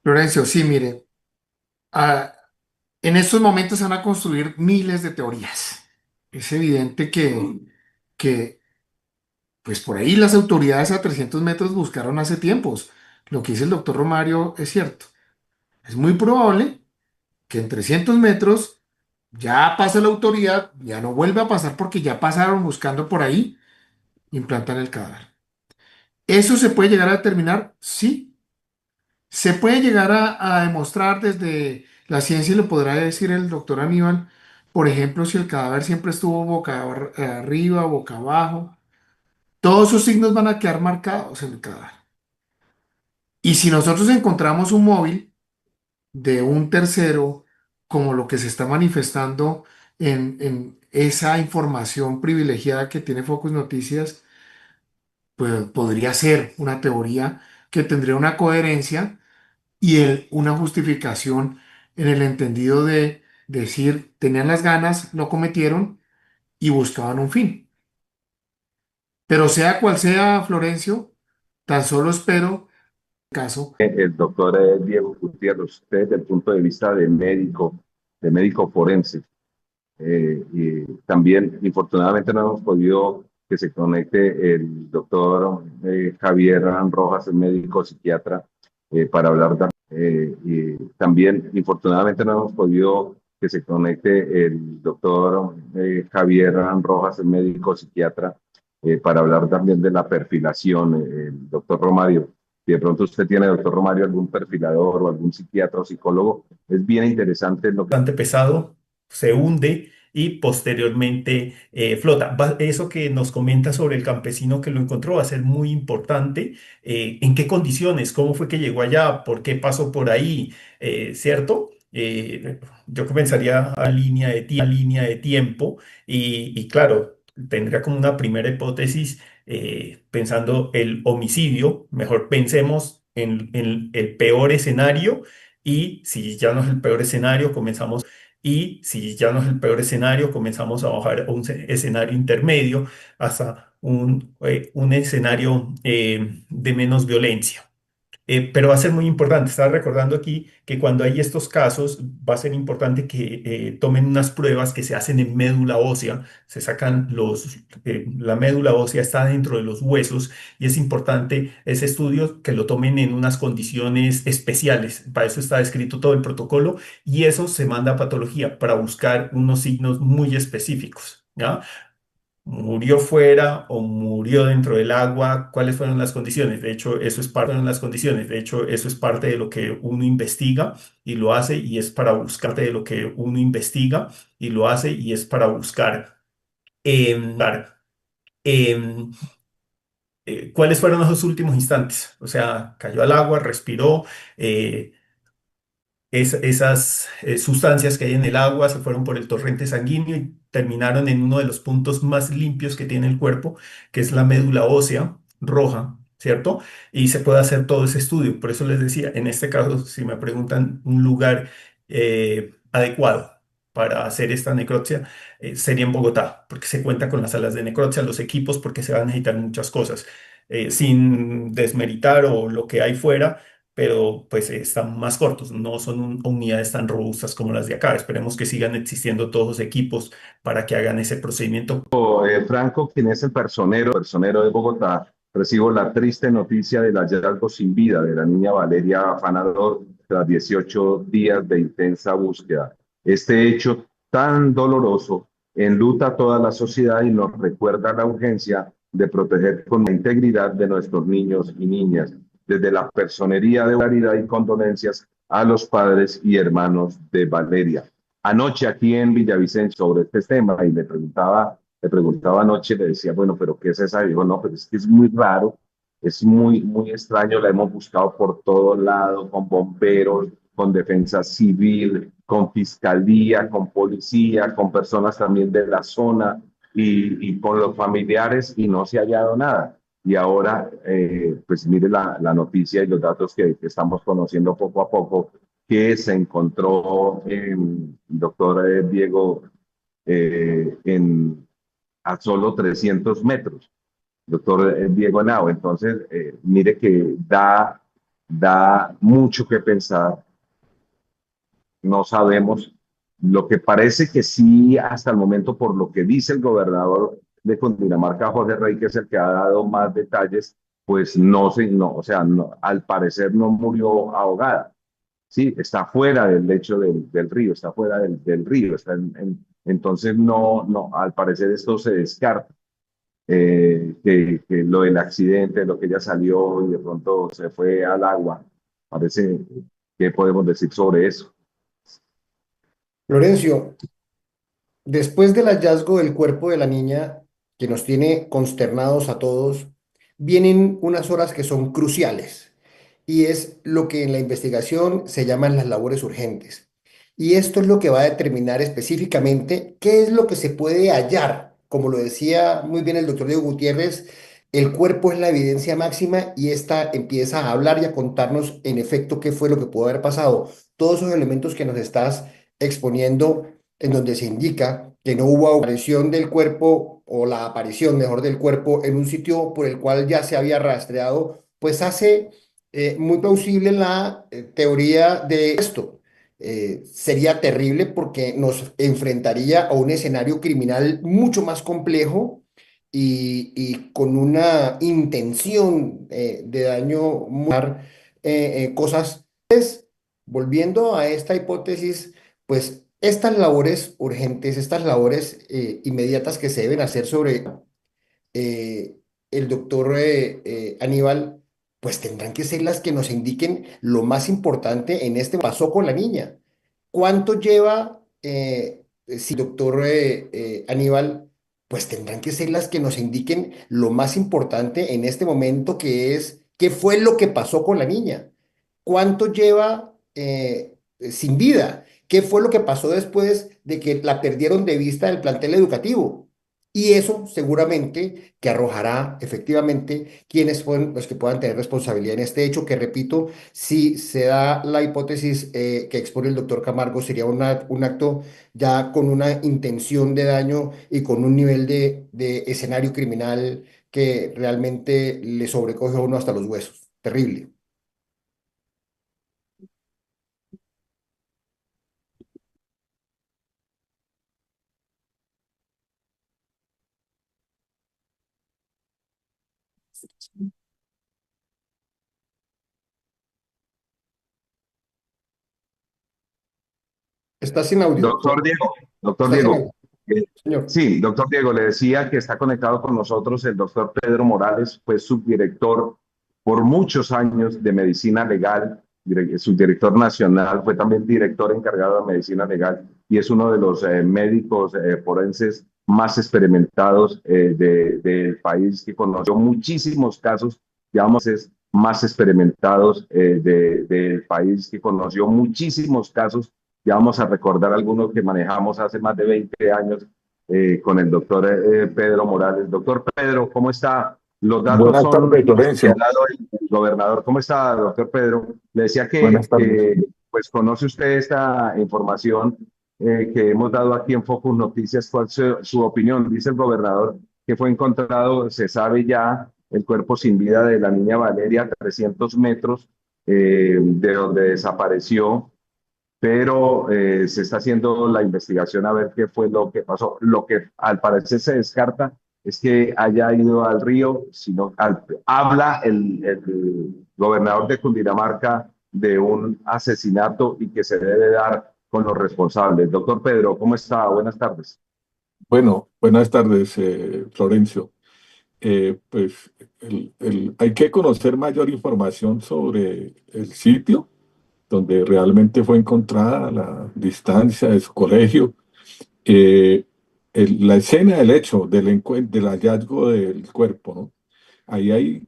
S3: Florencio, sí, mire, ah, en estos momentos se van a construir miles de teorías. Es evidente que pues por ahí las autoridades a 300 metros buscaron hace tiempos. Lo que dice el doctor Romario es cierto. Es muy probable que en 300 metros ya pasa la autoridad, ya no vuelve a pasar porque ya pasaron buscando por ahí, implantan el cadáver. ¿Eso se puede llegar a determinar? Sí. Se puede llegar a demostrar desde la ciencia, y lo podrá decir el doctor Aníbal, por ejemplo, si el cadáver siempre estuvo arriba, boca abajo. Todos esos signos van a quedar marcados en el cadáver. Y si nosotros encontramos un móvil de un tercero, como lo que se está manifestando en esa información privilegiada que tiene Focus Noticias, pues podría ser una teoría que tendría una coherencia y una justificación en el entendido de decir, tenían las ganas, lo cometieron y buscaban un fin. Pero sea cual sea, Florencio, tan solo espero caso.
S1: El doctor Diego Gutiérrez, usted desde el punto de vista de médico forense, y también, infortunadamente, no hemos podido que se conecte el doctor Javier Rojas, el médico psiquiatra, para hablar y también, infortunadamente, no hemos podido que se conecte el doctor Javier Rojas, el médico psiquiatra, para hablar también de la perfilación. El doctor Romario, si de pronto usted tiene, doctor Romario, algún perfilador o algún psiquiatra o psicólogo, es bien interesante lo que
S2: Bastante pesado, se hunde y posteriormente flota. Eso que nos comenta sobre el campesino que lo encontró va a ser muy importante. ¿En qué condiciones? ¿Cómo fue que llegó allá? ¿Por qué pasó por ahí? ¿Cierto? Yo comenzaría a línea de tiempo y claro, tendría como una primera hipótesis pensando el homicidio. Mejor pensemos en el peor escenario y si ya no es el peor escenario, comenzamos a bajar a un escenario intermedio hasta un escenario de menos violencia. Pero va a ser muy importante, estaba recordando aquí que cuando hay estos casos va a ser importante que tomen unas pruebas que se hacen en médula ósea, se sacan la médula ósea está dentro de los huesos y es importante ese estudio que lo tomen en unas condiciones especiales, para eso está descrito todo el protocolo y eso se manda a patología para buscar unos signos muy específicos, ¿ya? ¿Murió fuera o murió dentro del agua? ¿Cuáles fueron las condiciones? De hecho, eso es parte de lo que uno investiga y lo hace y es para buscar de lo que uno investiga y lo hace y es para buscar em, cuáles fueron los últimos instantes. O sea, cayó al agua, respiró, eh, esas sustancias que hay en el agua se fueron por el torrente sanguíneo y terminaron en uno de los puntos más limpios que tiene el cuerpo, que es la médula ósea roja, ¿cierto? Y se puede hacer todo ese estudio. Por eso les decía, en este caso, si me preguntan un lugar adecuado para hacer esta necropsia, sería en Bogotá, porque se cuenta con las salas de necropsia, los equipos, porque se van a necesitar muchas cosas. Sin desmeritar o lo que hay fuera, pero pues están más cortos, no son unidades tan robustas como las de acá. Esperemos que sigan existiendo todos los equipos para que hagan ese procedimiento.
S1: Franco, quien es el personero de Bogotá, recibo la triste noticia del hallazgo sin vida de la niña Valeria Fanador tras 18 días de intensa búsqueda. Este hecho tan doloroso enluta a toda la sociedad y nos recuerda la urgencia de proteger con la integridad de nuestros niños y niñas. Desde la personería de solidaridad y condolencias a los padres y hermanos de Valeria. Anoche aquí en Villavicencio sobre este tema y le preguntaba anoche, le decía, bueno, pero ¿qué es esa? Y dijo, no, pero es que es muy raro, es muy, muy extraño, la hemos buscado por todo lado, con bomberos, con defensa civil, con fiscalía, con policía, con personas también de la zona y con los familiares y no se ha hallado nada. Y ahora, pues mire la noticia y los datos que estamos conociendo poco a poco, que se encontró el doctor Diego a solo 300 metros, doctor Diego Henao. Entonces, mire que da mucho que pensar, no sabemos. Lo que parece que sí, hasta el momento, por lo que dice el gobernador de Cundinamarca, Jorge Rey, que es el que ha dado más detalles, pues no, o sea, no, al parecer no murió ahogada. Sí, está fuera del lecho del río, está fuera del río, entonces no, al parecer esto se descarta, que lo del accidente, lo que ella salió y de pronto se fue al agua, parece, ¿qué podemos decir sobre eso?
S4: Florencio, después del hallazgo del cuerpo de la niña, que nos tiene consternados a todos, vienen unas horas que son cruciales y es lo que en la investigación se llaman las labores urgentes. Y esto es lo que va a determinar específicamente qué es lo que se puede hallar, como lo decía muy bien el doctor Diego Gutiérrez, El cuerpo es la evidencia máxima y esta empieza a hablar y a contarnos en efecto qué fue lo que pudo haber pasado. Todos esos elementos que nos estás exponiendo, en donde se indica que no hubo aparición del cuerpo o la aparición mejor del cuerpo en un sitio por el cual ya se había rastreado, pues hace muy plausible la teoría de esto. Sería terrible porque nos enfrentaría a un escenario criminal mucho más complejo y con una intención de daño, cosas. Volviendo a esta hipótesis, pues estas labores urgentes, estas labores inmediatas que se deben hacer sobre eh, el doctor Aníbal, pues tendrán que ser las que nos indiquen lo más importante en este pasó con la niña. ¿Cuánto lleva, si doctor Aníbal, pues tendrán que ser las que nos indiquen lo más importante en este momento, que es qué fue lo que pasó con la niña? ¿Cuánto lleva sin vida? ¿Qué fue lo que pasó después de que la perdieron de vista del plantel educativo? Y eso seguramente que arrojará efectivamente quiénes fueron los que puedan tener responsabilidad en este hecho, que repito, si se da la hipótesis que expone el doctor Camargo, sería un acto ya con una intención de daño y con un nivel de escenario criminal que realmente le sobrecoge a uno hasta los huesos. Terrible. Está sin audio.
S1: Doctor
S4: Está sin
S1: Diego,
S4: audio,
S1: eh,
S4: señor.
S1: sí, doctor Diego, le decía que está conectado con nosotros el doctor Pedro Morales, fue subdirector por muchos años de medicina legal, subdirector nacional, fue también director encargado de medicina legal y es uno de los médicos forenses más experimentados del país, que conoció muchísimos casos, digamos, es más experimentados del país, que conoció muchísimos casos. Ya vamos a recordar algunos que manejamos hace más de 20 años con el doctor Pedro Morales. Doctor Pedro, ¿cómo está? Los datos
S8: Buenas
S1: son
S8: tardes,
S1: los que ha
S8: Florencio.
S1: dado el gobernador. ¿Cómo está, doctor Pedro? Le decía
S8: Buenas tardes.
S1: pues conoce usted esta información que hemos dado aquí en Focus Noticias. ¿Cuál es su opinión? Dice el gobernador que fue encontrado, se sabe ya, el cuerpo sin vida de la niña Valeria a 300 metros de donde desapareció, pero se está haciendo la investigación a ver qué fue lo que pasó. Lo que al parecer se descarta es que haya ido al río, sino habla el gobernador de Cundinamarca de un asesinato y que se debe dar con los responsables. Doctor Pedro, ¿cómo está? Buenas tardes.
S8: Bueno, buenas tardes, Florencio. Pues hay que conocer mayor información sobre el sitio donde realmente fue encontrada la distancia de su colegio, eh, la escena del hecho del hallazgo del cuerpo, ¿no? Ahí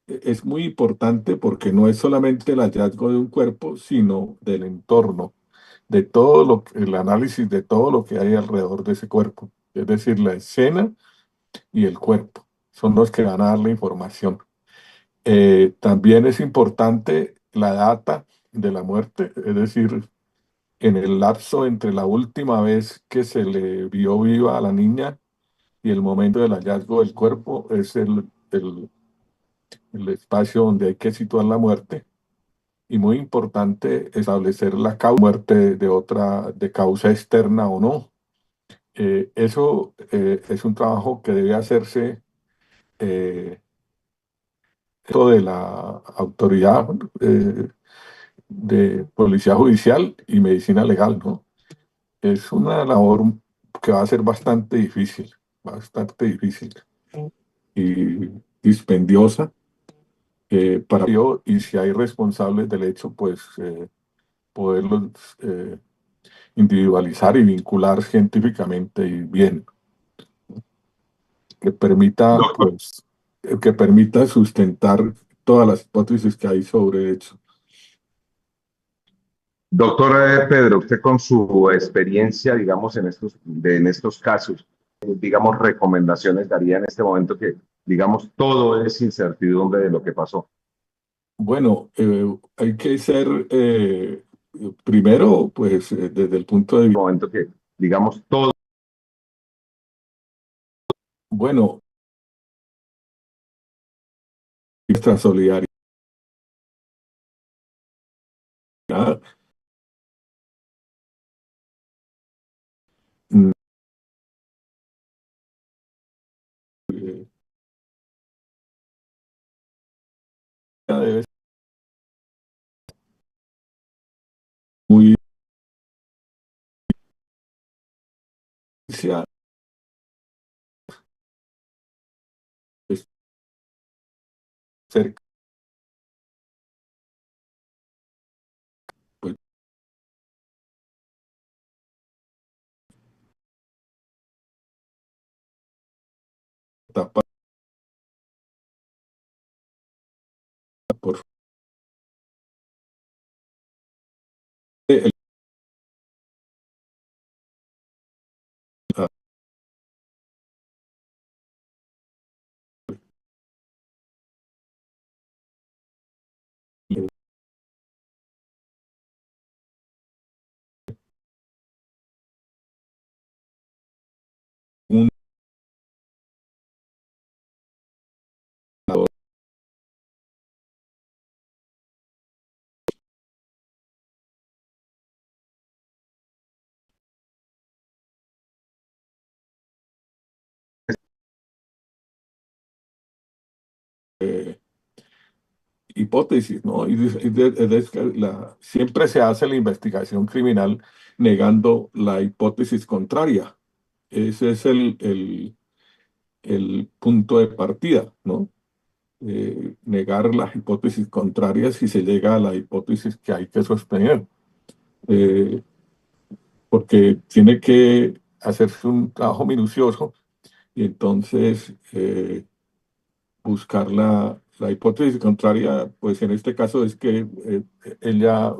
S8: es muy importante porque no es solamente el hallazgo de un cuerpo, sino del entorno, de todo el análisis de todo lo que hay alrededor de ese cuerpo. Es decir, la escena y el cuerpo son los que van a dar la información. También es importante la data de la muerte, es decir, en el lapso entre la última vez que se le vio viva a la niña y el momento del hallazgo del cuerpo es el espacio donde hay que situar la muerte. Y muy importante establecer la causa de muerte de causa externa o no. Eso es un trabajo que debe hacerse eh, de la autoridad de policía judicial y medicina legal, ¿no? Es una labor que va a ser bastante difícil y dispendiosa para ello, y si hay responsables del hecho, pues poderlos individualizar y vincular científicamente y bien, que permita,
S1: Doctor,
S8: pues, que permita sustentar todas las hipótesis que hay sobre eso.
S1: doctor Pedro, usted con su experiencia, digamos, en estos casos, digamos, recomendaciones daría en este momento que digamos, todo es incertidumbre de lo que pasó.
S8: Bueno, hay que ser, primero, pues desde el punto de
S1: El
S8: vista,
S1: momento que, digamos, todo.
S8: bueno, nuestra solidaridad, mm, eh, debe ser muy especial, es cerca, pues, tapa por el, un eh, hipótesis, ¿no? Siempre se hace la investigación criminal negando la hipótesis contraria. Ese es el punto de partida, ¿no? Negar las hipótesis contrarias y se llega a la hipótesis que hay que sostener, eh, porque tiene que hacerse un trabajo minucioso y entonces buscar la hipótesis contraria, pues en este caso es que ella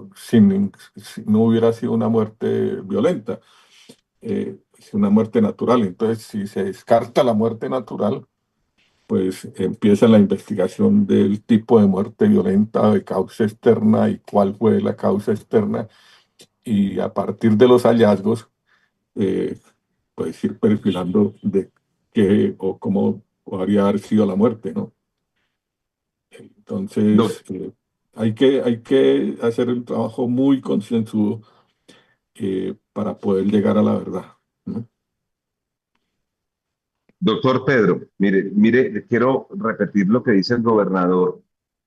S8: no hubiera sido una muerte violenta, es una muerte natural. Entonces, si se descarta la muerte natural, pues empieza la investigación del tipo de muerte violenta, de causa externa y cuál fue la causa externa. Y a partir de los hallazgos, eh, puedes ir perfilando de qué o cómo podría haber sido la muerte, ¿no?
S1: Doc-
S8: Entonces, hay que hacer un trabajo muy concienzudo para poder llegar a la verdad, ¿no?
S1: Doctor Pedro, mire, quiero repetir lo que dice el gobernador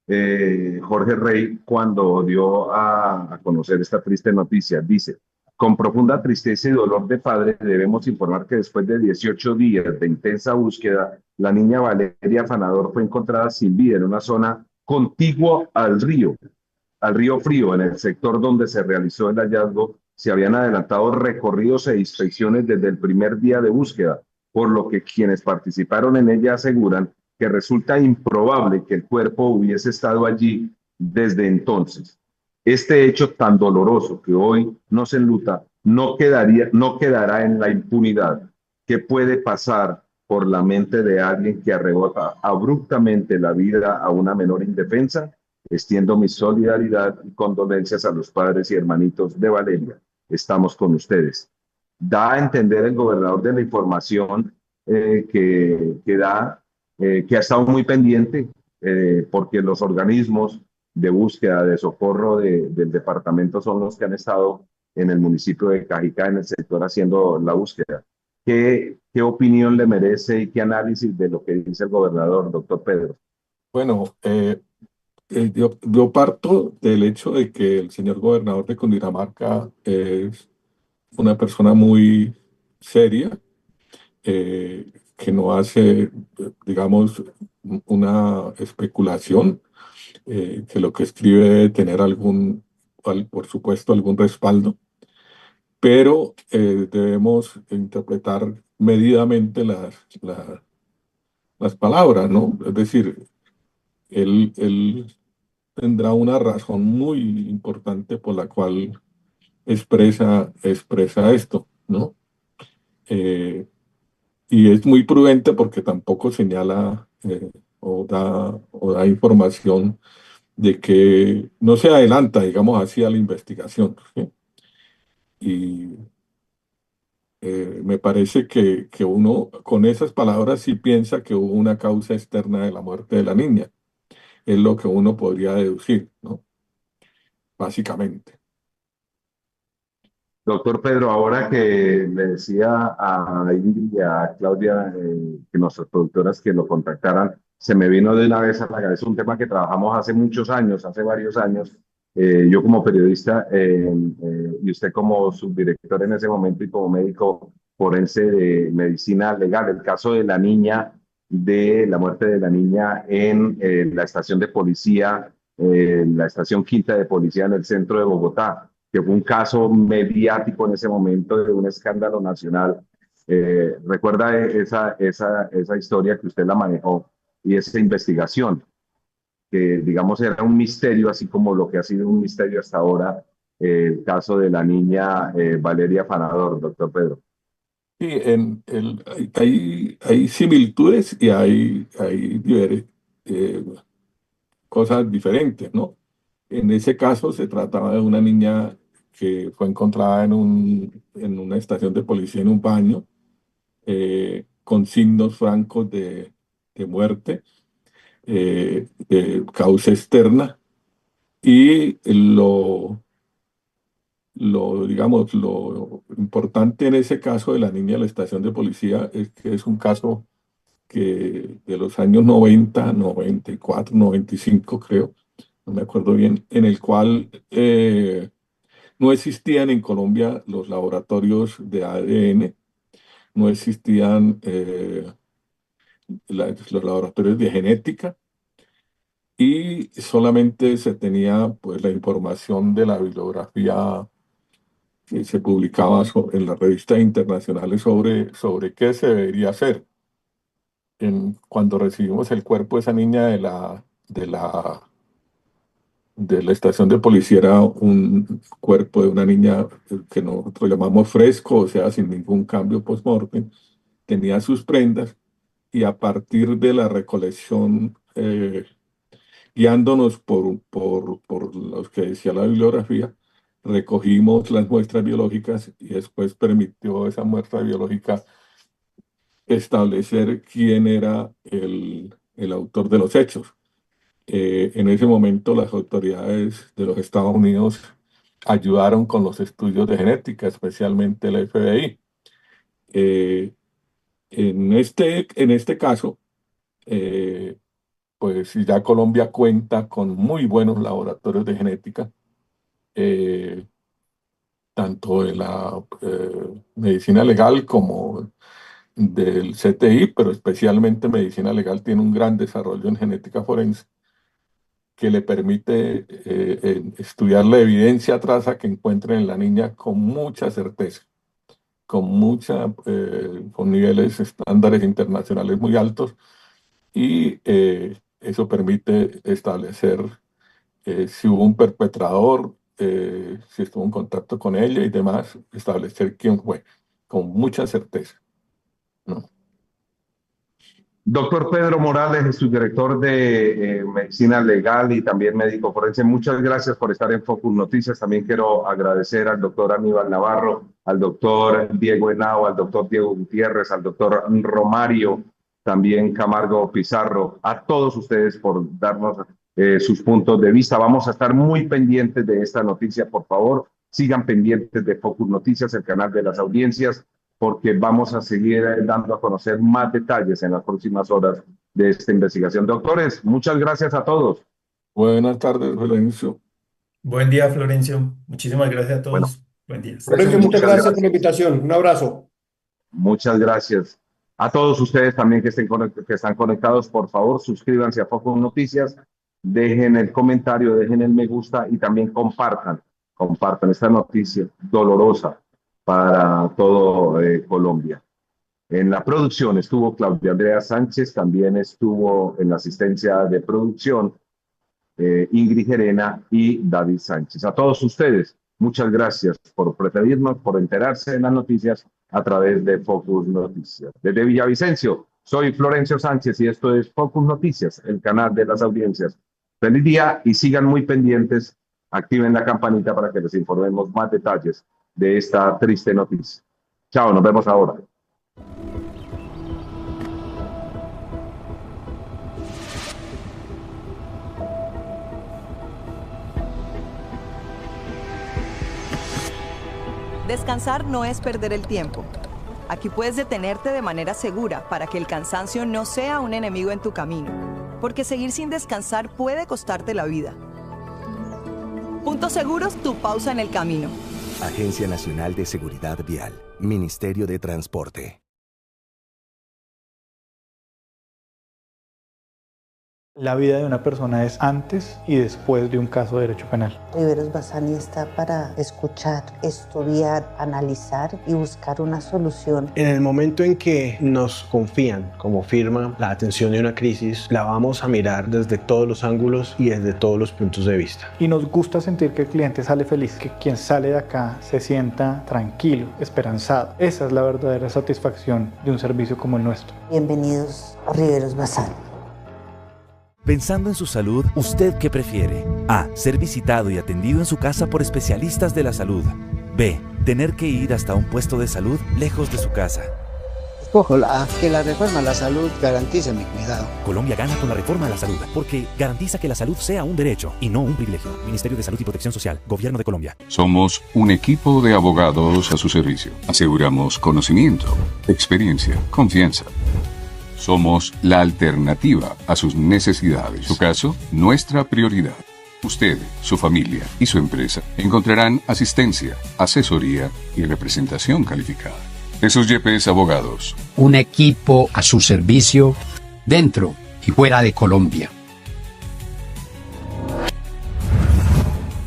S1: Jorge Rey cuando dio a conocer esta triste noticia. Dice, con profunda tristeza y dolor de padre, debemos informar que después de 18 días de intensa búsqueda, la niña Valeria Fanador fue encontrada sin vida en una zona contigua al río Frío, en el sector donde se realizó el hallazgo. Se habían adelantado recorridos e inspecciones desde el primer día de búsqueda, por lo que quienes participaron en ella aseguran que resulta improbable que el cuerpo hubiese estado allí desde entonces. Este hecho tan doloroso que hoy nos enluta no quedará en la impunidad. ¿Qué puede pasar por la mente de alguien que arrebata abruptamente la vida a una menor indefensa? Extiendo mi solidaridad y condolencias a los padres y hermanitos de Valeria. Estamos con ustedes. Da a entender el gobernador de la información que da, que ha estado muy pendiente, porque los organismos de búsqueda, de socorro del departamento son los que han estado en el municipio de Cajicá, en el sector, haciendo la búsqueda. ¿Qué opinión le merece y qué análisis de lo que dice el gobernador, doctor Pedro?
S8: Bueno, yo parto del hecho de que el señor gobernador de Cundinamarca es una persona muy seria, que no hace, digamos, una especulación, que lo que escribe debe tener por supuesto, algún respaldo, pero debemos interpretar medidamente las palabras, ¿no? Es decir, él tendrá una razón muy importante por la cual expresa esto, ¿no? Eh, y es muy prudente porque tampoco señala o da información de que no se adelanta, digamos así, a la investigación, ¿sí? Y me parece que uno con esas palabras sí piensa que hubo una causa externa de la muerte de la niña. Es lo que uno podría deducir, ¿no? Básicamente.
S1: Doctor Pedro, ahora que le decía a Ingrid y a Claudia, que nuestras productoras que lo contactaran, se me vino de una vez a la cabeza un tema que trabajamos hace muchos años, hace varios años, yo como periodista y usted como subdirector en ese momento y como médico forense de medicina legal, el caso de la niña, de la muerte de la niña en la estación de policía, la estación Quinta de Policía en el centro de Bogotá, que fue un caso mediático en ese momento de un escándalo nacional. ¿Recuerda esa historia que usted la manejó y esa investigación, que digamos era un misterio, así como lo que ha sido un misterio hasta ahora, el caso de la niña Valeria Fanador, doctor Pedro?
S8: Sí, hay similitudes y eh, cosas diferentes, ¿no? En ese caso se trataba de una niña que fue encontrada en una estación de policía en un baño, con signos francos de muerte, de causa externa, y digamos, lo importante en ese caso de la niña de la estación de policía es que es un caso que de los años 90, 94, 95 creo, no me acuerdo bien, en el cual no existían en Colombia los laboratorios de ADN, no existían los laboratorios de genética, y solamente se tenía pues la información de la bibliografía que se publicaba en las revistas internacionales sobre qué se debería hacer. Cuando recibimos el cuerpo de esa niña de la estación de policía, era un cuerpo de una niña que nosotros llamamos fresco, o sea, sin ningún cambio post-mortem, tenía sus prendas, y a partir de la recolección, guiándonos por los que decía la bibliografía, recogimos las muestras biológicas, y después permitió esa muestra biológica establecer quién era el autor de los hechos. En ese momento las autoridades de los Estados Unidos ayudaron con los estudios de genética, especialmente el FBI. Eh, en este caso, eh, pues ya Colombia cuenta con muy buenos laboratorios de genética, eh, tanto de la medicina legal como del CTI, pero especialmente medicina legal tiene un gran desarrollo en genética forense que le permite estudiar la evidencia traza que encuentren en la niña con mucha certeza, con niveles estándares internacionales muy altos, y eso permite establecer si hubo un perpetrador, si estuvo en contacto con ella y demás, establecer quién fue, con mucha certeza, ¿no?
S1: Doctor Pedro Morales, subdirector de Medicina Legal y también médico forense, muchas gracias por estar en Focus Noticias. También quiero agradecer al doctor Aníbal Navarro, al doctor Diego Henao, al doctor Diego Gutiérrez, al doctor Romario, también Camargo Pizarro, a todos ustedes por darnos sus puntos de vista. Vamos a estar muy pendientes de esta noticia, por favor. Sigan pendientes de Focus Noticias, el canal de las audiencias, porque vamos a seguir dando a conocer más detalles en las próximas horas de esta investigación. Doctores, muchas gracias a todos.
S8: Buenas tardes, Florencio.
S2: Buen día, Florencio. Muchísimas gracias a
S1: Bueno,
S2: todos. Buen día.
S4: Florencio, muchas
S1: muchas
S4: gracias por la
S1: gracias.
S4: invitación. Un abrazo.
S1: Muchas gracias. A todos ustedes también que están conectados, por favor, suscríbanse a Focus Noticias, dejen el comentario, dejen el me gusta y también compartan esta noticia dolorosa para todo Colombia. En la producción estuvo Claudia Andrea Sánchez, también estuvo en la asistencia de producción Ingrid Gerena y David Sánchez. A todos ustedes, muchas gracias por preferirnos, por enterarse de las noticias a través de Focus Noticias. Desde Villavicencio, Soy Florencio Sánchez y esto es Focus Noticias, el canal de las audiencias. Feliz día y sigan muy pendientes, activen la campanita para que les informemos más detalles de esta triste noticia. Chao, nos vemos ahora.
S9: Descansar no es perder el tiempo. Aquí puedes detenerte de manera segura para que el cansancio no sea un enemigo en tu camino, porque seguir sin descansar puede costarte la vida. Puntos Seguros, tu pausa en el camino.
S10: Agencia Nacional de Seguridad Vial, Ministerio de Transporte.
S11: La vida de una persona es antes y después de un caso de derecho penal.
S12: Riveros Bassani está para escuchar, estudiar, analizar y buscar una solución.
S13: En el momento en que nos confían como firma la atención de una crisis, la vamos a mirar desde todos los ángulos y desde todos los puntos de vista.
S11: Y nos gusta sentir que el cliente sale feliz, que quien sale de acá se sienta tranquilo, esperanzado. Esa es la verdadera satisfacción de un servicio como el nuestro.
S12: Bienvenidos a Riveros Bassani.
S14: Pensando en su salud, ¿usted qué prefiere? A. Ser visitado y atendido en su casa por especialistas de la salud. B. Tener que ir hasta un puesto de salud lejos de su casa.
S15: Escojo la A, que la reforma a la salud garantice mi cuidado.
S14: Colombia gana con la reforma a la salud, porque garantiza que la salud sea un derecho y no un privilegio. Ministerio de Salud y Protección Social, Gobierno de Colombia.
S16: Somos un equipo de abogados a su servicio. Aseguramos conocimiento, experiencia, confianza. Somos la alternativa a sus necesidades. Su caso, nuestra prioridad. Usted, su familia y su empresa encontrarán asistencia, asesoría y representación calificada. Jesús Yepes Abogados.
S17: Un equipo a su servicio dentro y fuera de Colombia.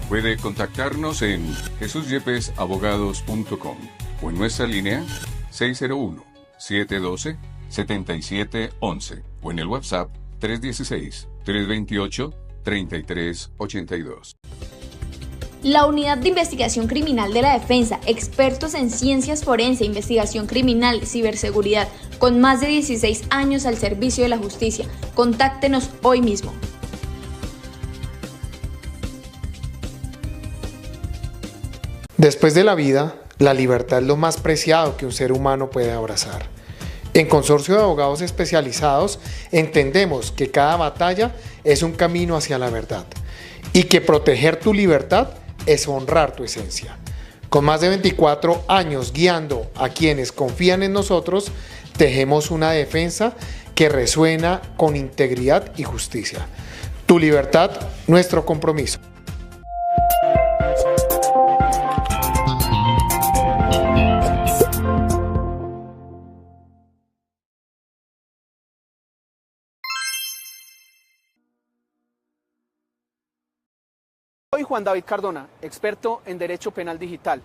S16: Puede contactarnos en jesusyepesabogados.com o en nuestra línea 601-712-7711 o en el WhatsApp 316-328-3382.
S18: La Unidad de Investigación Criminal de la Defensa, expertos en ciencias forense, investigación criminal, ciberseguridad, con más de 16 años al servicio de la justicia. Contáctenos hoy mismo.
S3: Después de la vida, la libertad es lo más preciado que un ser humano puede abrazar. En Consorcio de Abogados Especializados entendemos que cada batalla es un camino hacia la verdad y que proteger tu libertad es honrar tu esencia. Con más de 24 años guiando a quienes confían en nosotros, tejemos una defensa que resuena con integridad y justicia. Tu libertad, nuestro compromiso.
S19: Soy Juan David Cardona, experto en Derecho Penal Digital.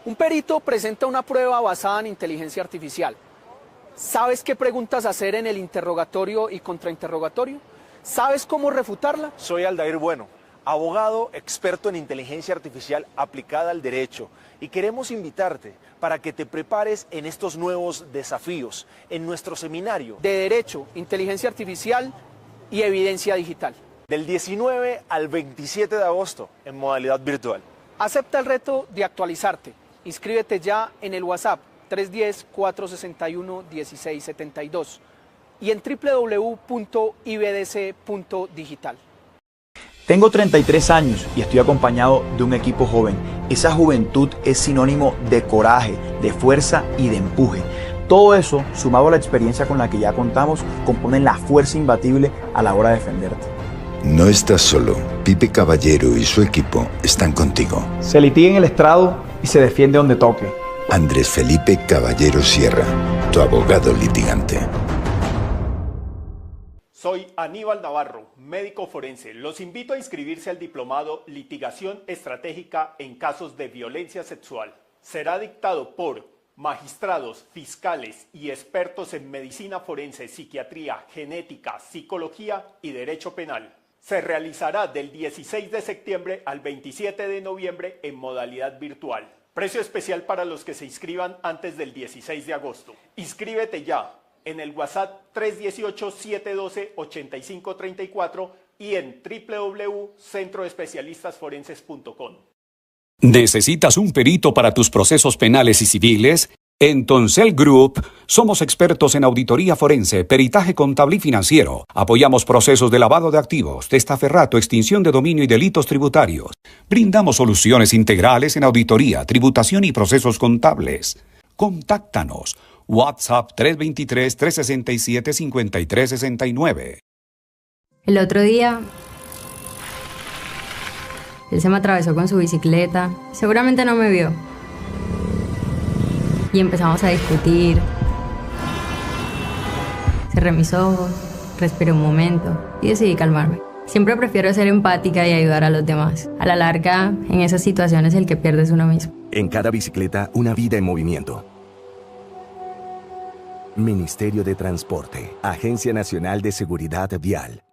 S19: Un perito presenta una prueba basada en inteligencia artificial. ¿Sabes qué preguntas hacer en el interrogatorio y contrainterrogatorio? ¿Sabes cómo refutarla?
S20: Soy Aldair Bueno, abogado experto en inteligencia artificial aplicada al derecho, y queremos invitarte para que te prepares en estos nuevos desafíos en nuestro seminario
S19: de Derecho, Inteligencia Artificial y Evidencia Digital.
S20: Del 19 al 27 de agosto, en modalidad virtual.
S19: Acepta el reto de actualizarte. Inscríbete ya en el WhatsApp 310-461-1672 y en www.ibdc.digital.
S21: Tengo 33 años y estoy acompañado de un equipo joven. Esa juventud es sinónimo de coraje, de fuerza y de empuje. Todo eso, sumado a la experiencia con la que ya contamos, componen la fuerza imbatible a la hora de defenderte.
S22: No estás solo. Pipe Caballero y su equipo están contigo.
S21: Se litiga en el estrado y se defiende donde toque.
S22: Andrés Felipe Caballero Sierra, tu abogado litigante.
S23: Soy Aníbal Navarro, médico forense. Los invito a inscribirse al diplomado Litigación Estratégica en Casos de Violencia Sexual. Será dictado por magistrados, fiscales y expertos en medicina forense, psiquiatría, genética, psicología y derecho penal. Se realizará del 16 de septiembre al 27 de noviembre en modalidad virtual. Precio especial para los que se inscriban antes del 16 de agosto. Inscríbete ya. en el WhatsApp 318-712-8534 y en www.centroespecialistasforenses.com.
S5: ¿Necesitas un perito para tus procesos penales y civiles? En Toncel Group somos expertos en auditoría forense, peritaje contable y financiero. Apoyamos procesos de lavado de activos, testaferrato, extinción de dominio y delitos tributarios. Brindamos soluciones integrales en auditoría, tributación y procesos contables. Contáctanos. WhatsApp 323-367-5369.
S6: El otro día, él se me atravesó con su bicicleta. Seguramente no me vio. Y empezamos a discutir. Cerré mis ojos, respiré un momento y decidí calmarme. Siempre prefiero ser empática y ayudar a los demás. A la larga, en esas situaciones el que pierde es uno mismo.
S10: En cada bicicleta, una vida en movimiento. Ministerio de Transporte, Agencia Nacional de Seguridad Vial.